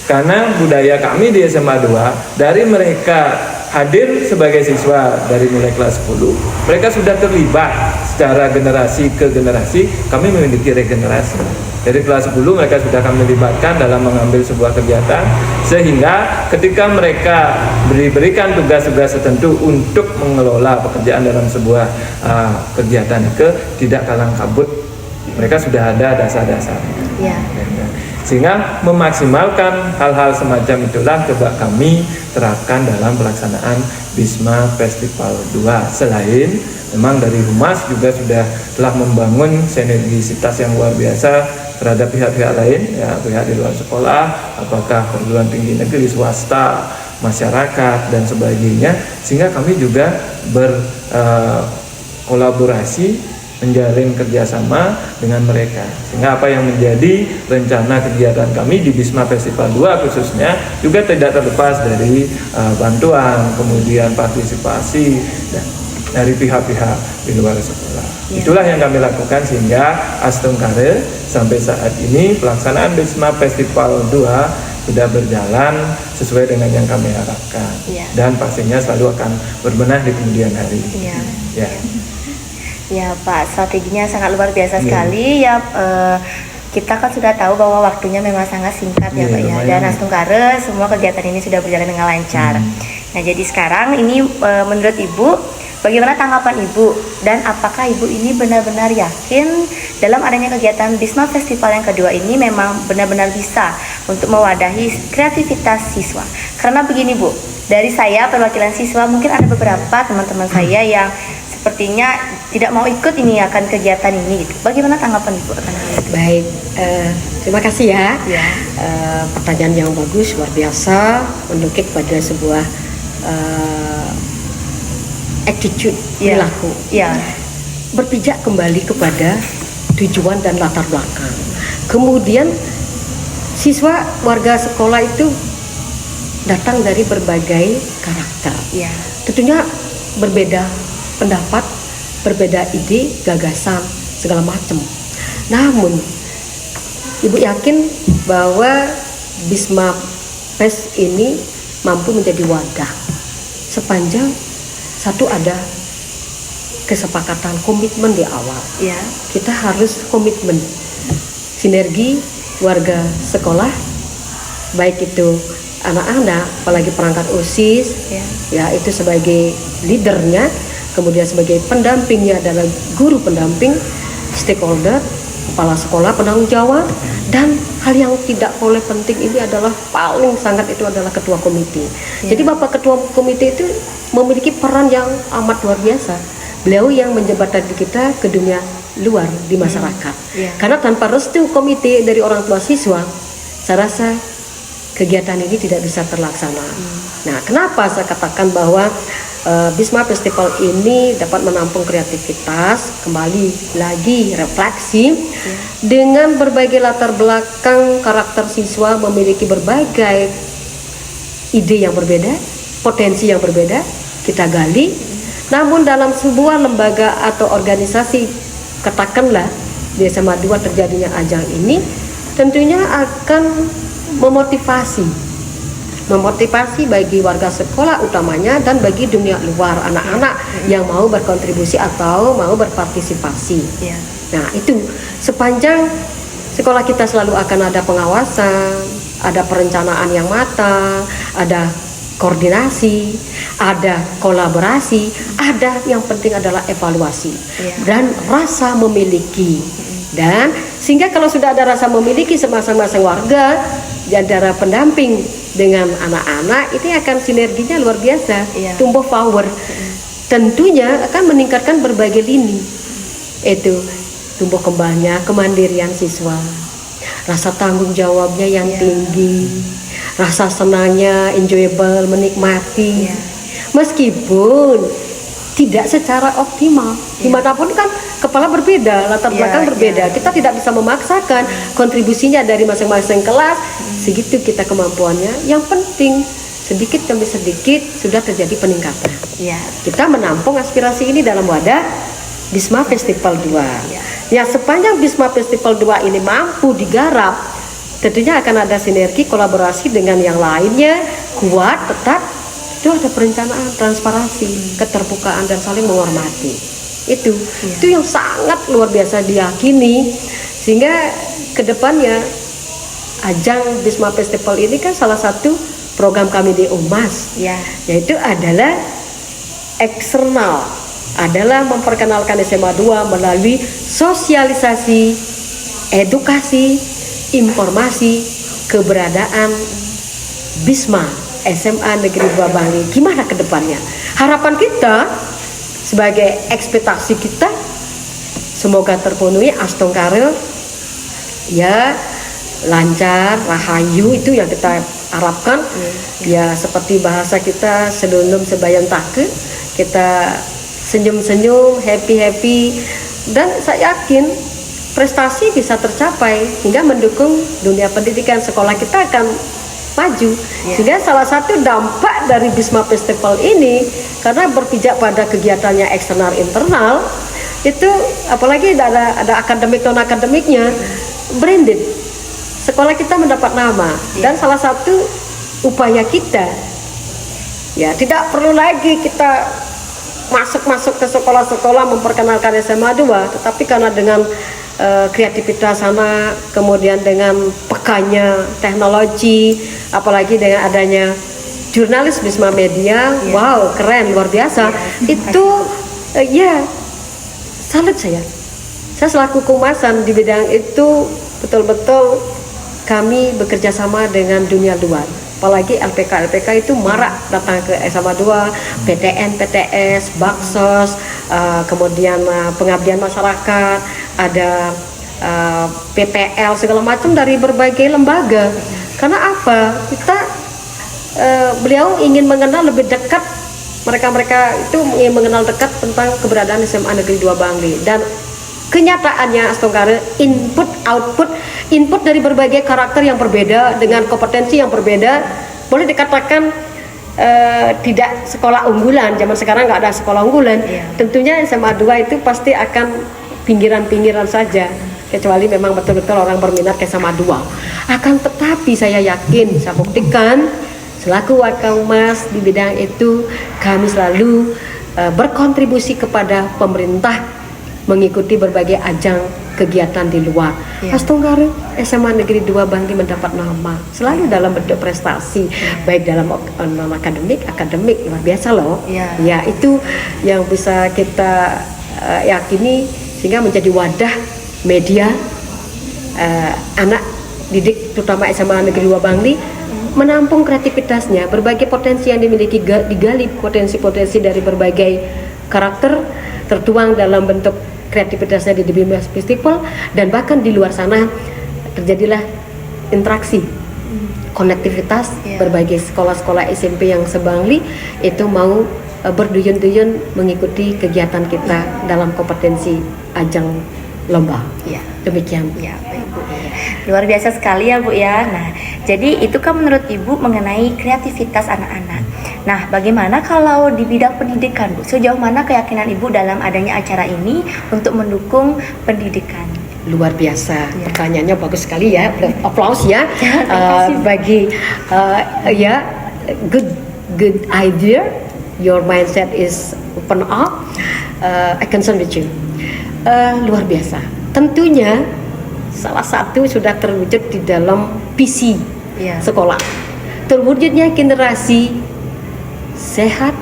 Karena budaya kami di SMA 2, dari mereka hadir sebagai siswa dari mulai kelas 10, mereka sudah terlibat secara generasi ke generasi. Kami memiliki regenerasi. Dari kelas 10 mereka sudah kami libatkan dalam mengambil sebuah kegiatan, sehingga ketika mereka diberikan tugas-tugas tertentu untuk mengelola pekerjaan dalam sebuah kegiatan itu tidak kalang kabut, mereka sudah ada dasar-dasarnya. Sehingga memaksimalkan hal-hal semacam itulah coba kami terapkan dalam pelaksanaan Bisma Festival 2. Selain memang dari Humas juga sudah telah membangun sinergisitas yang luar biasa terhadap pihak-pihak lain, ya, pihak di luar sekolah, apakah perguruan tinggi negeri, swasta, masyarakat dan sebagainya, sehingga kami juga berkolaborasi, menjalin kerjasama dengan mereka, sehingga apa yang menjadi rencana kegiatan kami di Bisma Festival 2 khususnya juga tidak terlepas dari bantuan, kemudian partisipasi dari pihak-pihak di luar sekolah. Itulah yang kami lakukan, sehingga Astungkare sampai saat ini pelaksanaan Bisma Festival 2 sudah berjalan sesuai dengan yang kami harapkan, dan pastinya selalu akan berbenah di kemudian hari. Ya Pak, strateginya sangat luar biasa sekali ya. Kita kan sudah tahu bahwa waktunya memang sangat singkat ya Iya, Pak ya. lumayan. Dan Astungkare semua kegiatan ini sudah berjalan dengan lancar. Nah jadi sekarang ini menurut Ibu, bagaimana tanggapan Ibu? Dan apakah Ibu ini benar-benar yakin dalam adanya kegiatan Bisma Festival yang kedua ini memang benar-benar bisa untuk mewadahi kreativitas siswa? Karena begini Bu, dari saya perwakilan siswa mungkin ada beberapa teman-teman saya yang sepertinya tidak mau ikut ini akan kegiatan ini gitu. Bagaimana tanggapan Ibu akan hal itu? Baik, terima kasih ya. Ya. Pertanyaan yang bagus, luar biasa, menukik pada sebuah attitude, Ya. perilaku. Ya. Berpijak kembali kepada tujuan dan latar belakang. Kemudian siswa warga sekolah itu datang dari berbagai karakter. Ya. Tentunya berbeda pendapat, berbeda ide, gagasan, segala macam. Namun, Ibu yakin bahwa Bisma Fest ini mampu menjadi wadah sepanjang satu ada kesepakatan komitmen di awal. Ya. Kita harus komitmen sinergi warga sekolah, baik itu anak-anak, apalagi perangkat OSIS, ya itu sebagai leadernya, kemudian sebagai pendampingnya adalah guru pendamping, stakeholder, kepala sekolah, penanggung jawab, dan hal yang tidak boleh penting ini adalah paling sangat itu adalah ketua komite. Jadi Bapak ketua komite itu memiliki peran yang amat luar biasa. Beliau yang menjembatani kita ke dunia luar di masyarakat. Karena tanpa restu komite dari orang tua siswa, saya rasa kegiatan ini tidak bisa terlaksana. Nah, kenapa saya katakan bahwa Bisma Festival ini dapat menampung kreativitas, kembali lagi refleksi dengan berbagai latar belakang karakter siswa memiliki berbagai ide yang berbeda, potensi yang berbeda, kita gali. Namun dalam sebuah lembaga atau organisasi, katakanlah di SMA 2 terjadinya ajang ini, tentunya akan memotivasi bagi warga sekolah utamanya dan bagi dunia luar, anak-anak yang mau berkontribusi atau mau berpartisipasi. Nah itu sepanjang sekolah kita selalu akan ada pengawasan, ada perencanaan yang matang, ada koordinasi, ada kolaborasi, ada yang penting adalah evaluasi dan rasa memiliki. Dan sehingga kalau sudah ada rasa memiliki masing-masing warga di antara pendamping dengan anak-anak, itu akan sinerginya luar biasa, tumbuh power. Tentunya akan meningkatkan berbagai lini. Itu tumbuh kembangnya kemandirian siswa, rasa tanggung jawabnya yang tinggi, rasa senangnya enjoyable, menikmati. Meskipun tidak secara optimal, dimanapun kan kepala berbeda, latar belakang berbeda. Kita tidak bisa memaksakan kontribusinya dari masing-masing kelas segitu kita kemampuannya. Yang penting sedikit demi sedikit sudah terjadi peningkatan. Kita menampung aspirasi ini dalam wadah Bisma Festival 2. Ya sepanjang Bisma Festival 2 ini mampu digarap, tentunya akan ada sinergi kolaborasi dengan yang lainnya, kuat, tetap. Itu ada perencanaan, transparansi, keterbukaan dan saling menghormati. Itu yang sangat luar biasa diyakini, sehingga kedepannya ajang Bisma Festival ini kan salah satu program kami di Umas, yaitu adalah eksternal, adalah memperkenalkan SMA 2 melalui sosialisasi, edukasi, informasi, keberadaan Bisma SMA Negeri 2 Bangli. Gimana ke depannya? Harapan kita sebagai ekspektasi kita semoga terpenuhi, Astungkare ya lancar, rahayu, itu yang kita harapkan. Ya seperti bahasa kita sedulum sebayan take, kita senyum-senyum, happy-happy, dan saya yakin prestasi bisa tercapai hingga mendukung dunia pendidikan. Sekolah kita akan maju. Sehingga salah satu dampak dari Bisma Festival ini, karena berpijak pada kegiatannya eksternal internal, itu apalagi ada akademik non akademiknya, branded. Sekolah kita mendapat nama, dan salah satu upaya kita ya tidak perlu lagi kita masuk ke sekolah-sekolah memperkenalkan SMA 2, tetapi karena dengan kreativitas sana, kemudian dengan pekanya teknologi, apalagi dengan adanya jurnalis Bisma Media, wow keren luar biasa. Itu ya salut saya selaku kumasan di bidang itu betul-betul kami bekerja sama dengan dunia luar. Apalagi LPK itu marak datang ke SMA 2, PTN, PTS, Baksos, kemudian pengabdian masyarakat, ada PPL segala macam dari berbagai lembaga. Karena apa? Beliau ingin mengenal lebih dekat, mereka itu ingin mengenal dekat tentang keberadaan SMA Negeri 2 Bangli. Dan kenyataannya Astonggara input dari berbagai karakter yang berbeda dengan kompetensi yang berbeda, boleh dikatakan tidak sekolah unggulan. Zaman sekarang nggak ada sekolah unggulan. Tentunya SMA 2 itu pasti akan pinggiran-pinggiran saja, kecuali memang betul-betul orang berminat ke SMA 2. Akan tetapi saya yakin, saya buktikan selaku Wakaumas di bidang itu, kami selalu berkontribusi kepada pemerintah mengikuti berbagai ajang kegiatan di luar. Astonggara SMA Negeri 2 Bangli mendapat nama selalu dalam bentuk prestasi, baik dalam akademik luar biasa loh. Ya itu yang bisa kita yakini, sehingga menjadi wadah media anak didik terutama SMA Negeri 2 Bangli menampung kreativitasnya, berbagai potensi yang dimiliki, digali potensi-potensi dari berbagai karakter tertuang dalam bentuk kreativitasnya di Bisma Festival, dan bahkan di luar sana terjadilah interaksi, konektivitas berbagai sekolah-sekolah SMP yang sebangli itu mau berduyun-duyun mengikuti kegiatan kita dalam kompetensi ajang lomba. Demikian. Baik Bu. Luar biasa sekali ya Bu ya. Nah, jadi itu kan menurut Ibu mengenai kreativitas anak-anak. Nah, bagaimana kalau di bidang pendidikan Bu? Sejauh mana keyakinan Ibu dalam adanya acara ini untuk mendukung pendidikan? Luar biasa, pertanyaannya bagus sekali ya. Applause ya. Bagi good idea. Your mindset is open up. I concern with you. Luar biasa. Tentunya salah satu sudah terwujud di dalam visi sekolah. Terwujudnya generasi sehat,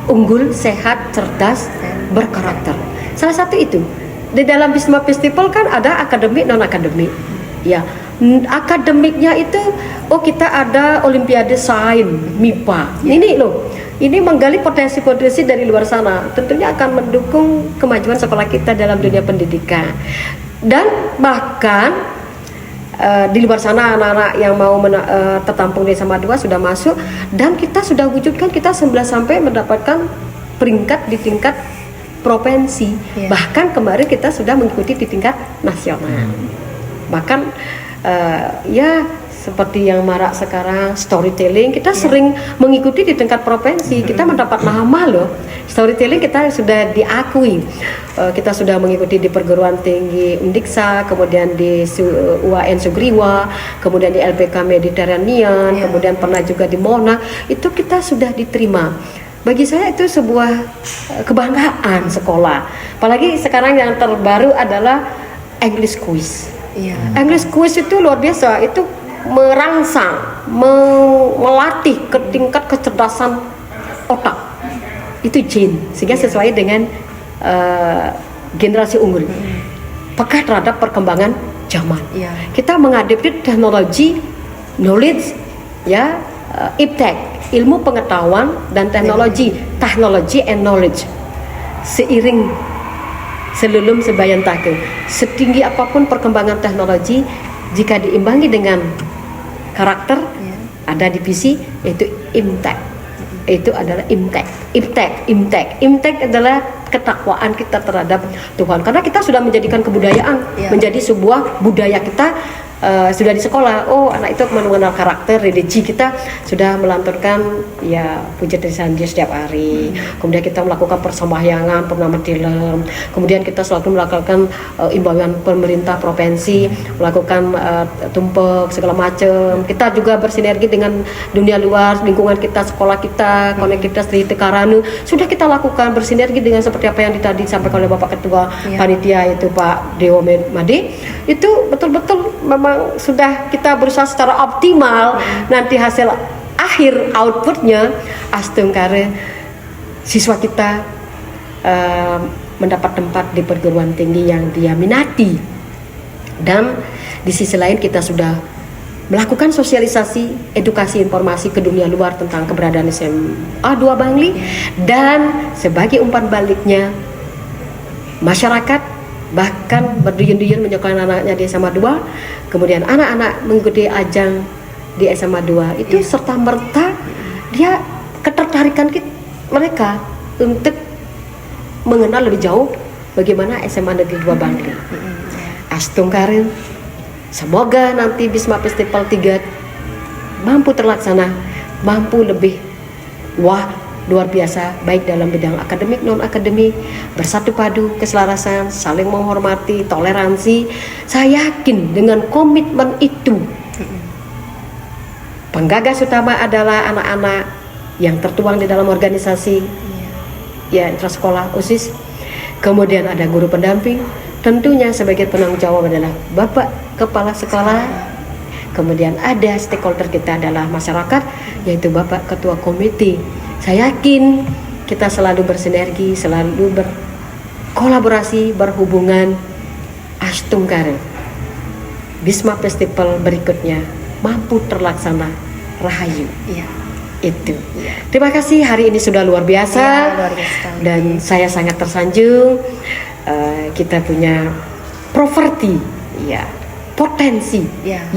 unggul, sehat, cerdas, berkarakter. Salah satu itu di dalam Bisma Festival kan ada akademik, non akademik. Ya, akademiknya itu kita ada Olimpiade Sains, MIPA. Ini loh. Ini menggali potensi-potensi dari luar sana, tentunya akan mendukung kemajuan sekolah kita dalam dunia pendidikan. Dan bahkan di luar sana anak-anak yang mau tertampung di SMA 2 sudah masuk, dan kita sudah wujudkan, kita 11 sampai mendapatkan peringkat di tingkat provinsi. Bahkan kemarin kita sudah mengikuti di tingkat nasional. Bahkan seperti yang marak sekarang storytelling, kita sering mengikuti di tingkat provinsi. Kita mendapat nama loh. Storytelling kita sudah diakui. Kita sudah mengikuti di perguruan tinggi Undiksa, kemudian di UAN Sugriwa, kemudian di LPK Mediterranean, kemudian pernah juga di Mona. Itu kita sudah diterima. Bagi saya itu sebuah kebanggaan sekolah. Apalagi sekarang yang terbaru adalah English Quiz. English Quiz itu luar biasa. Itu merangsang, melatih ke tingkat kecerdasan otak. Itu Jin, sehingga sesuai dengan generasi unggul, peka terhadap perkembangan zaman. Kita menghadapi teknologi, knowledge, iptek, ilmu pengetahuan dan teknologi, technology and knowledge, seiring selulum sebayan take. Setinggi apapun perkembangan teknologi, jika diimbangi dengan karakter, ada divisi yaitu imtek. Itu adalah imtek adalah ketakwaan kita terhadap Tuhan, karena kita sudah menjadikan kebudayaan menjadi sebuah budaya kita sudah di sekolah, oh anak itu mengenal karakter, religi, kita sudah melanturkan ya puja Trisandi setiap hari. Kemudian kita melakukan persembahyangan purnama tilem. Kemudian kita selalu melakukan imbauan pemerintah provinsi, melakukan tumpek segala macam. Kita juga bersinergi dengan dunia luar, lingkungan kita, sekolah kita, konektivitas di Tekaranu sudah kita lakukan bersinergi dengan seperti apa yang tadi disampaikan oleh Bapak Ketua Panitia itu Pak Dewo Made. Itu betul-betul memang sudah kita berusaha secara optimal. Nanti hasil akhir outputnya astungkare siswa kita mendapat tempat di perguruan tinggi yang dia minati. Dan di sisi lain kita sudah melakukan sosialisasi, edukasi, informasi ke dunia luar tentang keberadaan SMA 2 Bangli. Dan sebagai umpan baliknya, masyarakat bahkan berduyun-duyun menyekolahkan anaknya di SMA 2, kemudian anak-anak mengikuti ajang di SMA 2 itu serta merta dia ketertarikan mereka untuk mengenal lebih jauh bagaimana SMA Negeri 2 Bangli. Astung Karin, semoga nanti Bisma Festival 3 mampu terlaksana, mampu lebih luar biasa, baik dalam bidang akademik, non akademik, bersatu padu, keselarasan, saling menghormati, toleransi. Saya yakin dengan komitmen itu, penggagas utama adalah anak-anak yang tertuang di dalam organisasi ya intrasekolah OSIS. Kemudian ada guru pendamping, tentunya sebagai penanggung jawab adalah Bapak Kepala Sekolah. Kemudian ada stakeholder kita adalah masyarakat, yaitu Bapak Ketua Komite. Saya yakin kita selalu bersinergi, selalu berkolaborasi, berhubungan. Astungkare Bisma Festival berikutnya mampu terlaksana rahayu. Itu. Terima kasih, hari ini sudah luar biasa, luar biasa. Dan saya sangat tersanjung. Kita punya properti, potensi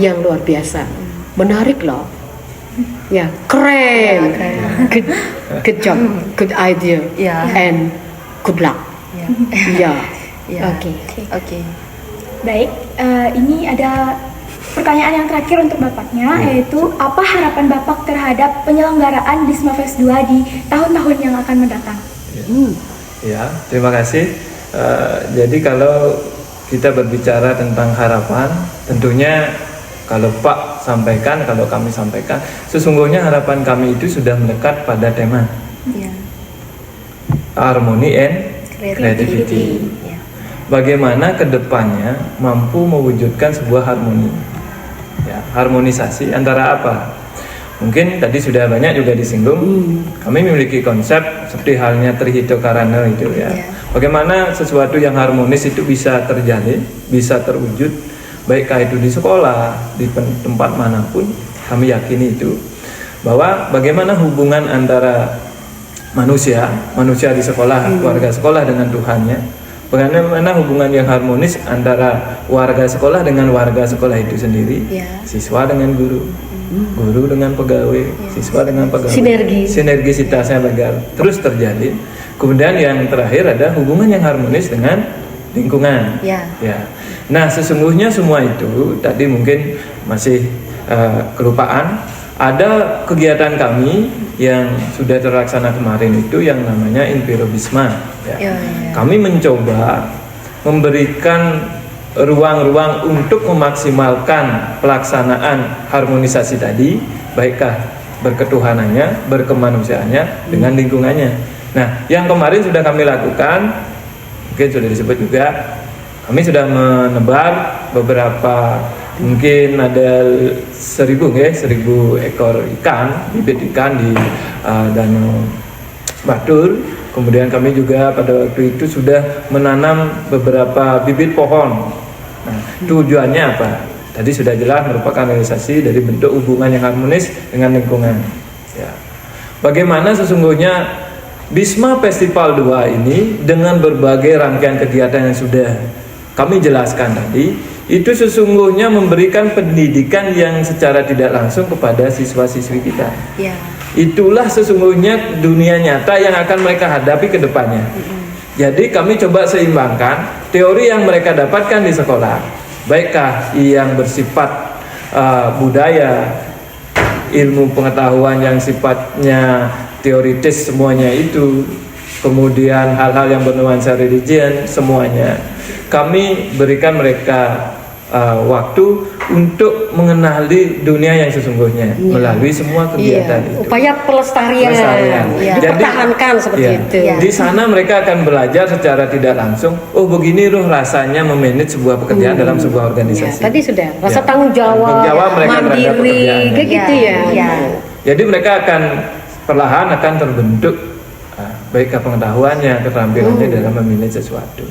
yang luar biasa, menarik loh. Ya, keren. Good job, good idea, and good luck. Oke. Baik, ini ada pertanyaan yang terakhir untuk Bapaknya, yaitu apa harapan Bapak terhadap penyelenggaraan Bisma Fest 2 di tahun-tahun yang akan mendatang? Ya, terima kasih. Jadi kalau kita berbicara tentang harapan, tentunya kalau Pak sampaikan, kalau kami sampaikan, sesungguhnya harapan kami itu sudah melekat pada tema harmony and creativity. Bagaimana kedepannya mampu mewujudkan sebuah harmoni, harmonisasi antara apa? Mungkin tadi sudah banyak juga disinggung. Kami memiliki konsep seperti halnya Trihito Karana itu Bagaimana sesuatu yang harmonis itu bisa terjalin, bisa terwujud, baikkah itu di sekolah, di tempat manapun. Kami yakini itu bahwa bagaimana hubungan antara manusia di sekolah, warga sekolah dengan Tuhannya, bagaimana hubungan yang harmonis antara warga sekolah dengan warga sekolah itu sendiri, siswa dengan guru, guru dengan pegawai, siswa dengan pegawai, sinergisitasnya terus terjalin. Kemudian yang terakhir ada hubungan yang harmonis dengan lingkungan. Nah, sesungguhnya semua itu tadi mungkin masih kelupaan. Ada kegiatan kami yang sudah terlaksana kemarin itu yang namanya Inviro Bisma. Kami mencoba memberikan ruang-ruang untuk memaksimalkan pelaksanaan harmonisasi tadi, baikkah berketuhanannya, berkemanusiaannya dengan lingkungannya. Nah, yang kemarin sudah kami lakukan, mungkin sudah disebut juga, kami sudah menebar beberapa, mungkin ada 1.000 ekor ikan, bibit ikan di Danau Batur. Kemudian kami juga pada waktu itu sudah menanam beberapa bibit pohon. Nah, tujuannya apa? Tadi sudah jelas merupakan realisasi dari bentuk hubungan yang harmonis dengan lingkungan. Bagaimana sesungguhnya Bisma Festival 2 ini dengan berbagai rangkaian kegiatan yang sudah kami jelaskan tadi, itu sesungguhnya memberikan pendidikan yang secara tidak langsung kepada siswa-siswi kita. Itulah sesungguhnya dunia nyata yang akan mereka hadapi ke depannya. Jadi kami coba seimbangkan teori yang mereka dapatkan di sekolah baikkah yang bersifat budaya, ilmu pengetahuan yang sifatnya teoritis semuanya itu, kemudian hal-hal yang bernuansa religion semuanya, kami berikan mereka waktu untuk mengenali dunia yang sesungguhnya melalui semua kegiatan itu. Upaya pelestarian. Dipertahankan seperti itu. Di sana mereka akan belajar secara tidak langsung, oh begini loh rasanya memanage sebuah pekerjaan dalam sebuah organisasi. Tadi sudah rasa tanggung jawab, mereka mandiri, kayak gitu ya. Jadi mereka akan perlahan akan terbentuk baik pengetahuannya, keterampilannya dalam memanage sesuatu.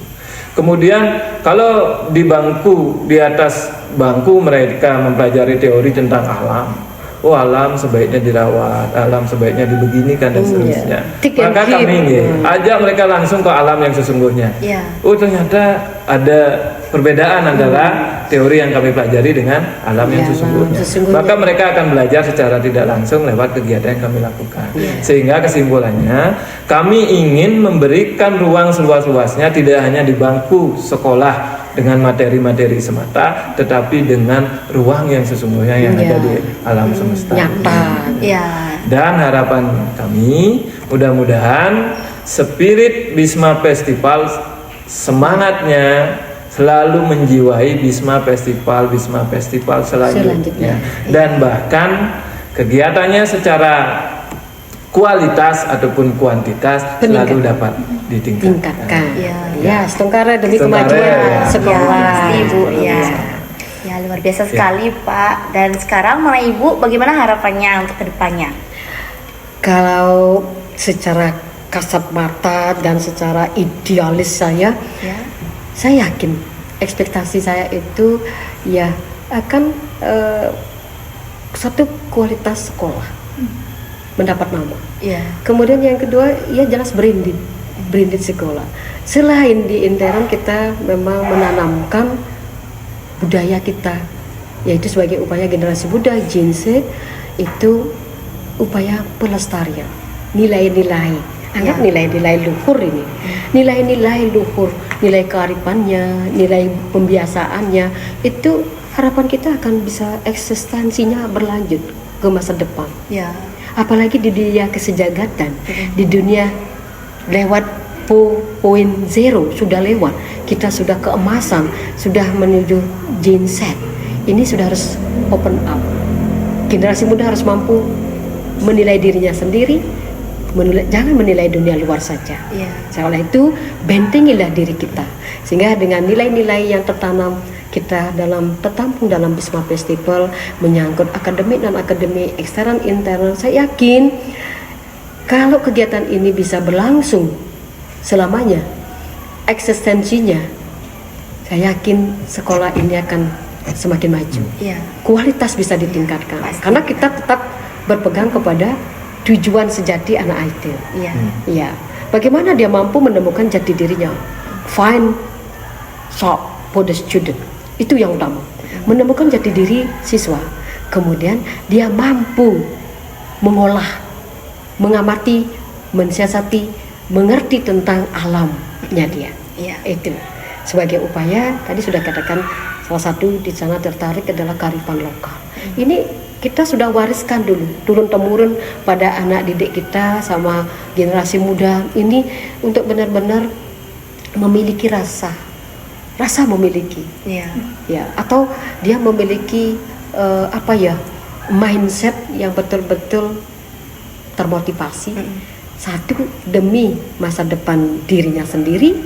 Kemudian kalau di bangku, di atas bangku mereka mempelajari teori tentang alam. Oh alam sebaiknya dirawat, alam sebaiknya dibeginikan dan seterusnya. Maka kami ajak mereka langsung ke alam yang sesungguhnya. Oh ternyata ada perbedaan antara teori yang kami pelajari dengan alam yang sesungguhnya. Maka mereka akan belajar secara tidak langsung lewat kegiatan yang kami lakukan. Sehingga kesimpulannya kami ingin memberikan ruang seluas-luasnya, tidak hanya di bangku sekolah dengan materi-materi semata, tetapi dengan ruang yang sesungguhnya yang ada di alam semesta. Nyata. Dan harapan kami, mudah-mudahan spirit Bisma Festival semangatnya selalu menjiwai Bisma Festival selanjutnya. Dan bahkan kegiatannya secara kualitas ataupun kuantitas selalu dapat ditingkatkan. Setengkara demi kemajuan sekolah. Ibu, ya luar biasa sekali Pak. Dan sekarang mengenai Ibu, bagaimana harapannya untuk kedepannya? Kalau secara kasat mata dan secara idealis saya yakin ekspektasi saya itu akan satu kualitas sekolah mendapat nama. Kemudian yang kedua jelas branded sekolah. Selain di intern kita memang menanamkan budaya kita, yaitu sebagai upaya generasi muda Gen Z itu upaya pelestarian nilai-nilai. Anggap nilai-nilai luhur ini, nilai-nilai luhur, nilai kearifannya, nilai pembiasaannya, itu harapan kita akan bisa eksistensinya berlanjut ke masa depan. Apalagi di dunia kesejahteraan, di dunia lewat 4.0 sudah lewat, kita sudah keemasan, sudah menuju Gen Z. Ini sudah harus open up. Generasi muda harus mampu menilai dirinya sendiri, jangan menilai dunia luar saja. Oleh itu bentengilah diri kita, sehingga dengan nilai-nilai yang tertanam kita tertampung dalam Bisma Festival menyangkut akademik dan akademik ekstern intern, saya yakin kalau kegiatan ini bisa berlangsung selamanya, eksistensinya, saya yakin sekolah ini akan semakin maju. Kualitas bisa ditingkatkan karena kita tetap berpegang kepada tujuan sejati anak IT. Bagaimana dia mampu menemukan jati dirinya, find shop for the student, itu yang utama, menemukan jati diri siswa. Kemudian dia mampu mengolah, mengamati, mensiasati, mengerti tentang alamnya dia. Itu sebagai upaya. Tadi sudah katakan salah satu di sana tertarik adalah kearifan lokal. Ini kita sudah wariskan dulu turun temurun pada anak didik kita sama generasi muda ini untuk benar-benar memiliki rasa memiliki atau dia memiliki mindset yang betul-betul termotivasi satu demi masa depan dirinya sendiri,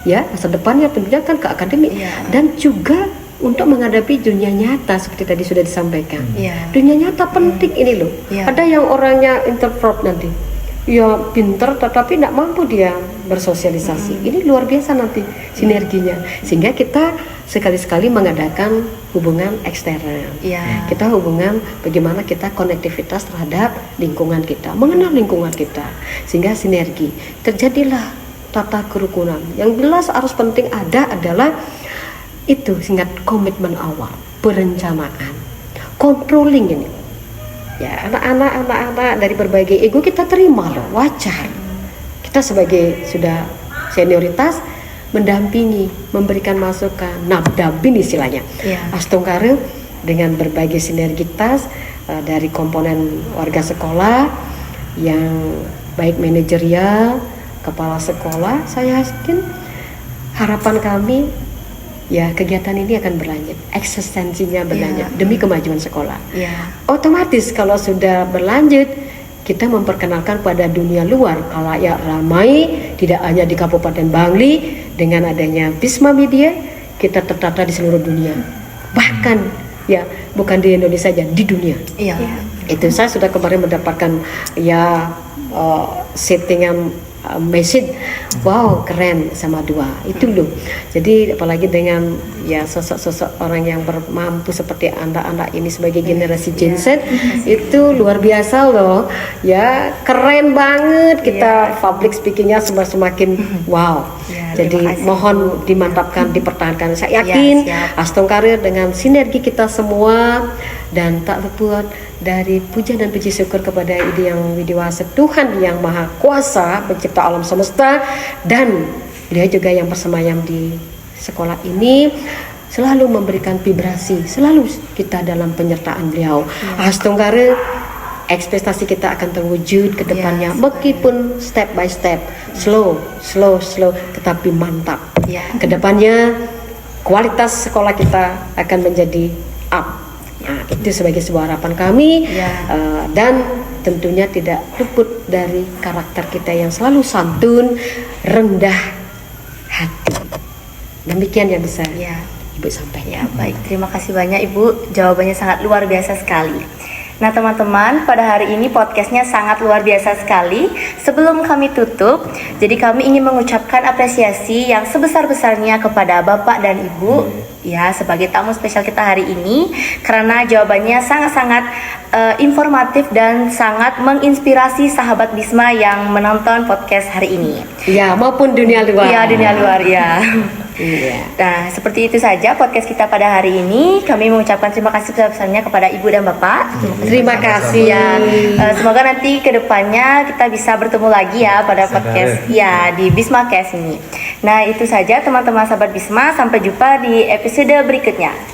masa depannya tentunya kan ke akademik dan juga untuk menghadapi dunia nyata seperti tadi sudah disampaikan. Dunia nyata penting ini loh. Ada yang orangnya introvert nanti, pinter tetapi tidak mampu dia bersosialisasi. Ini luar biasa nanti sinerginya. Sehingga kita sekali-sekali mengadakan hubungan eksternal. Kita hubungan bagaimana kita konektivitas terhadap lingkungan kita, mengenal lingkungan kita, sehingga sinergi. Terjadilah tata kerukunan. Yang jelas harus penting adalah itu singkat komitmen awal, perencanaan, controlling ini. Anak-anak dari berbagai ego kita terima loh, wajar. Kita sebagai sudah senioritas mendampingi, memberikan masukan, nabdabin istilahnya. Iya. Astungkare dengan berbagai sinergitas dari komponen warga sekolah yang baik manajerial, kepala sekolah, saya yakin harapan kami ya kegiatan ini akan berlanjut, eksistensinya berlanjut demi kemajuan sekolah. Iya. Otomatis kalau sudah berlanjut, kita memperkenalkan pada dunia luar khalayak ramai, tidak hanya di Kabupaten Bangli. Dengan adanya Bisma Media, kita tertata di seluruh dunia. Bahkan ya bukan di Indonesia saja, di dunia. Iya. Itu saya sudah kemarin mendapatkan ya settingan message, wow keren sama dua itu loh. Jadi apalagi dengan ya sosok-sosok orang yang bermampu seperti anda ini sebagai generasi Gen Z itu luar biasa loh ya, keren banget kita public speakingnya semakin wow. Jadi mohon dimantapkan, dipertahankan. Saya yakin Astong Karir dengan sinergi kita semua dan tak luput dari puja dan puji syukur kepada Ide Yang Widiwasa, Tuhan yang Maha Kuasa pencipta alam semesta, dan beliau juga yang bersemayam di sekolah ini selalu memberikan vibrasi, selalu kita dalam penyertaan beliau. Astong Karir, ekspektasi kita akan terwujud ke depannya, meskipun step by step, slow, tetapi mantap. Ke depannya kualitas sekolah kita akan menjadi up. Nah, itu sebagai sebuah harapan kami, dan tentunya tidak luput dari karakter kita yang selalu santun, rendah hati. Demikian yang bisa Ibu sampaikan. Ya, baik. Terima kasih banyak Ibu. Jawabannya sangat luar biasa sekali. Nah teman-teman, pada hari ini podcastnya sangat luar biasa sekali. Sebelum kami tutup, jadi kami ingin mengucapkan apresiasi yang sebesar-besarnya kepada Bapak dan Ibu ya sebagai tamu spesial kita hari ini, karena jawabannya sangat-sangat informatif dan sangat menginspirasi sahabat Bisma yang menonton podcast hari ini. Ya, maupun dunia luar. Iya, dunia luar ya. Iya. Nah, seperti itu saja podcast kita pada hari ini. Kami mengucapkan terima kasih sebesar-besarnya kepada Ibu dan Bapak. Terima kasih ya. Semoga nanti kedepannya kita bisa bertemu lagi ya pada podcast ya di Bisma Cast ini. Nah, itu saja teman-teman sahabat Bisma. Sampai jumpa di episode berikutnya.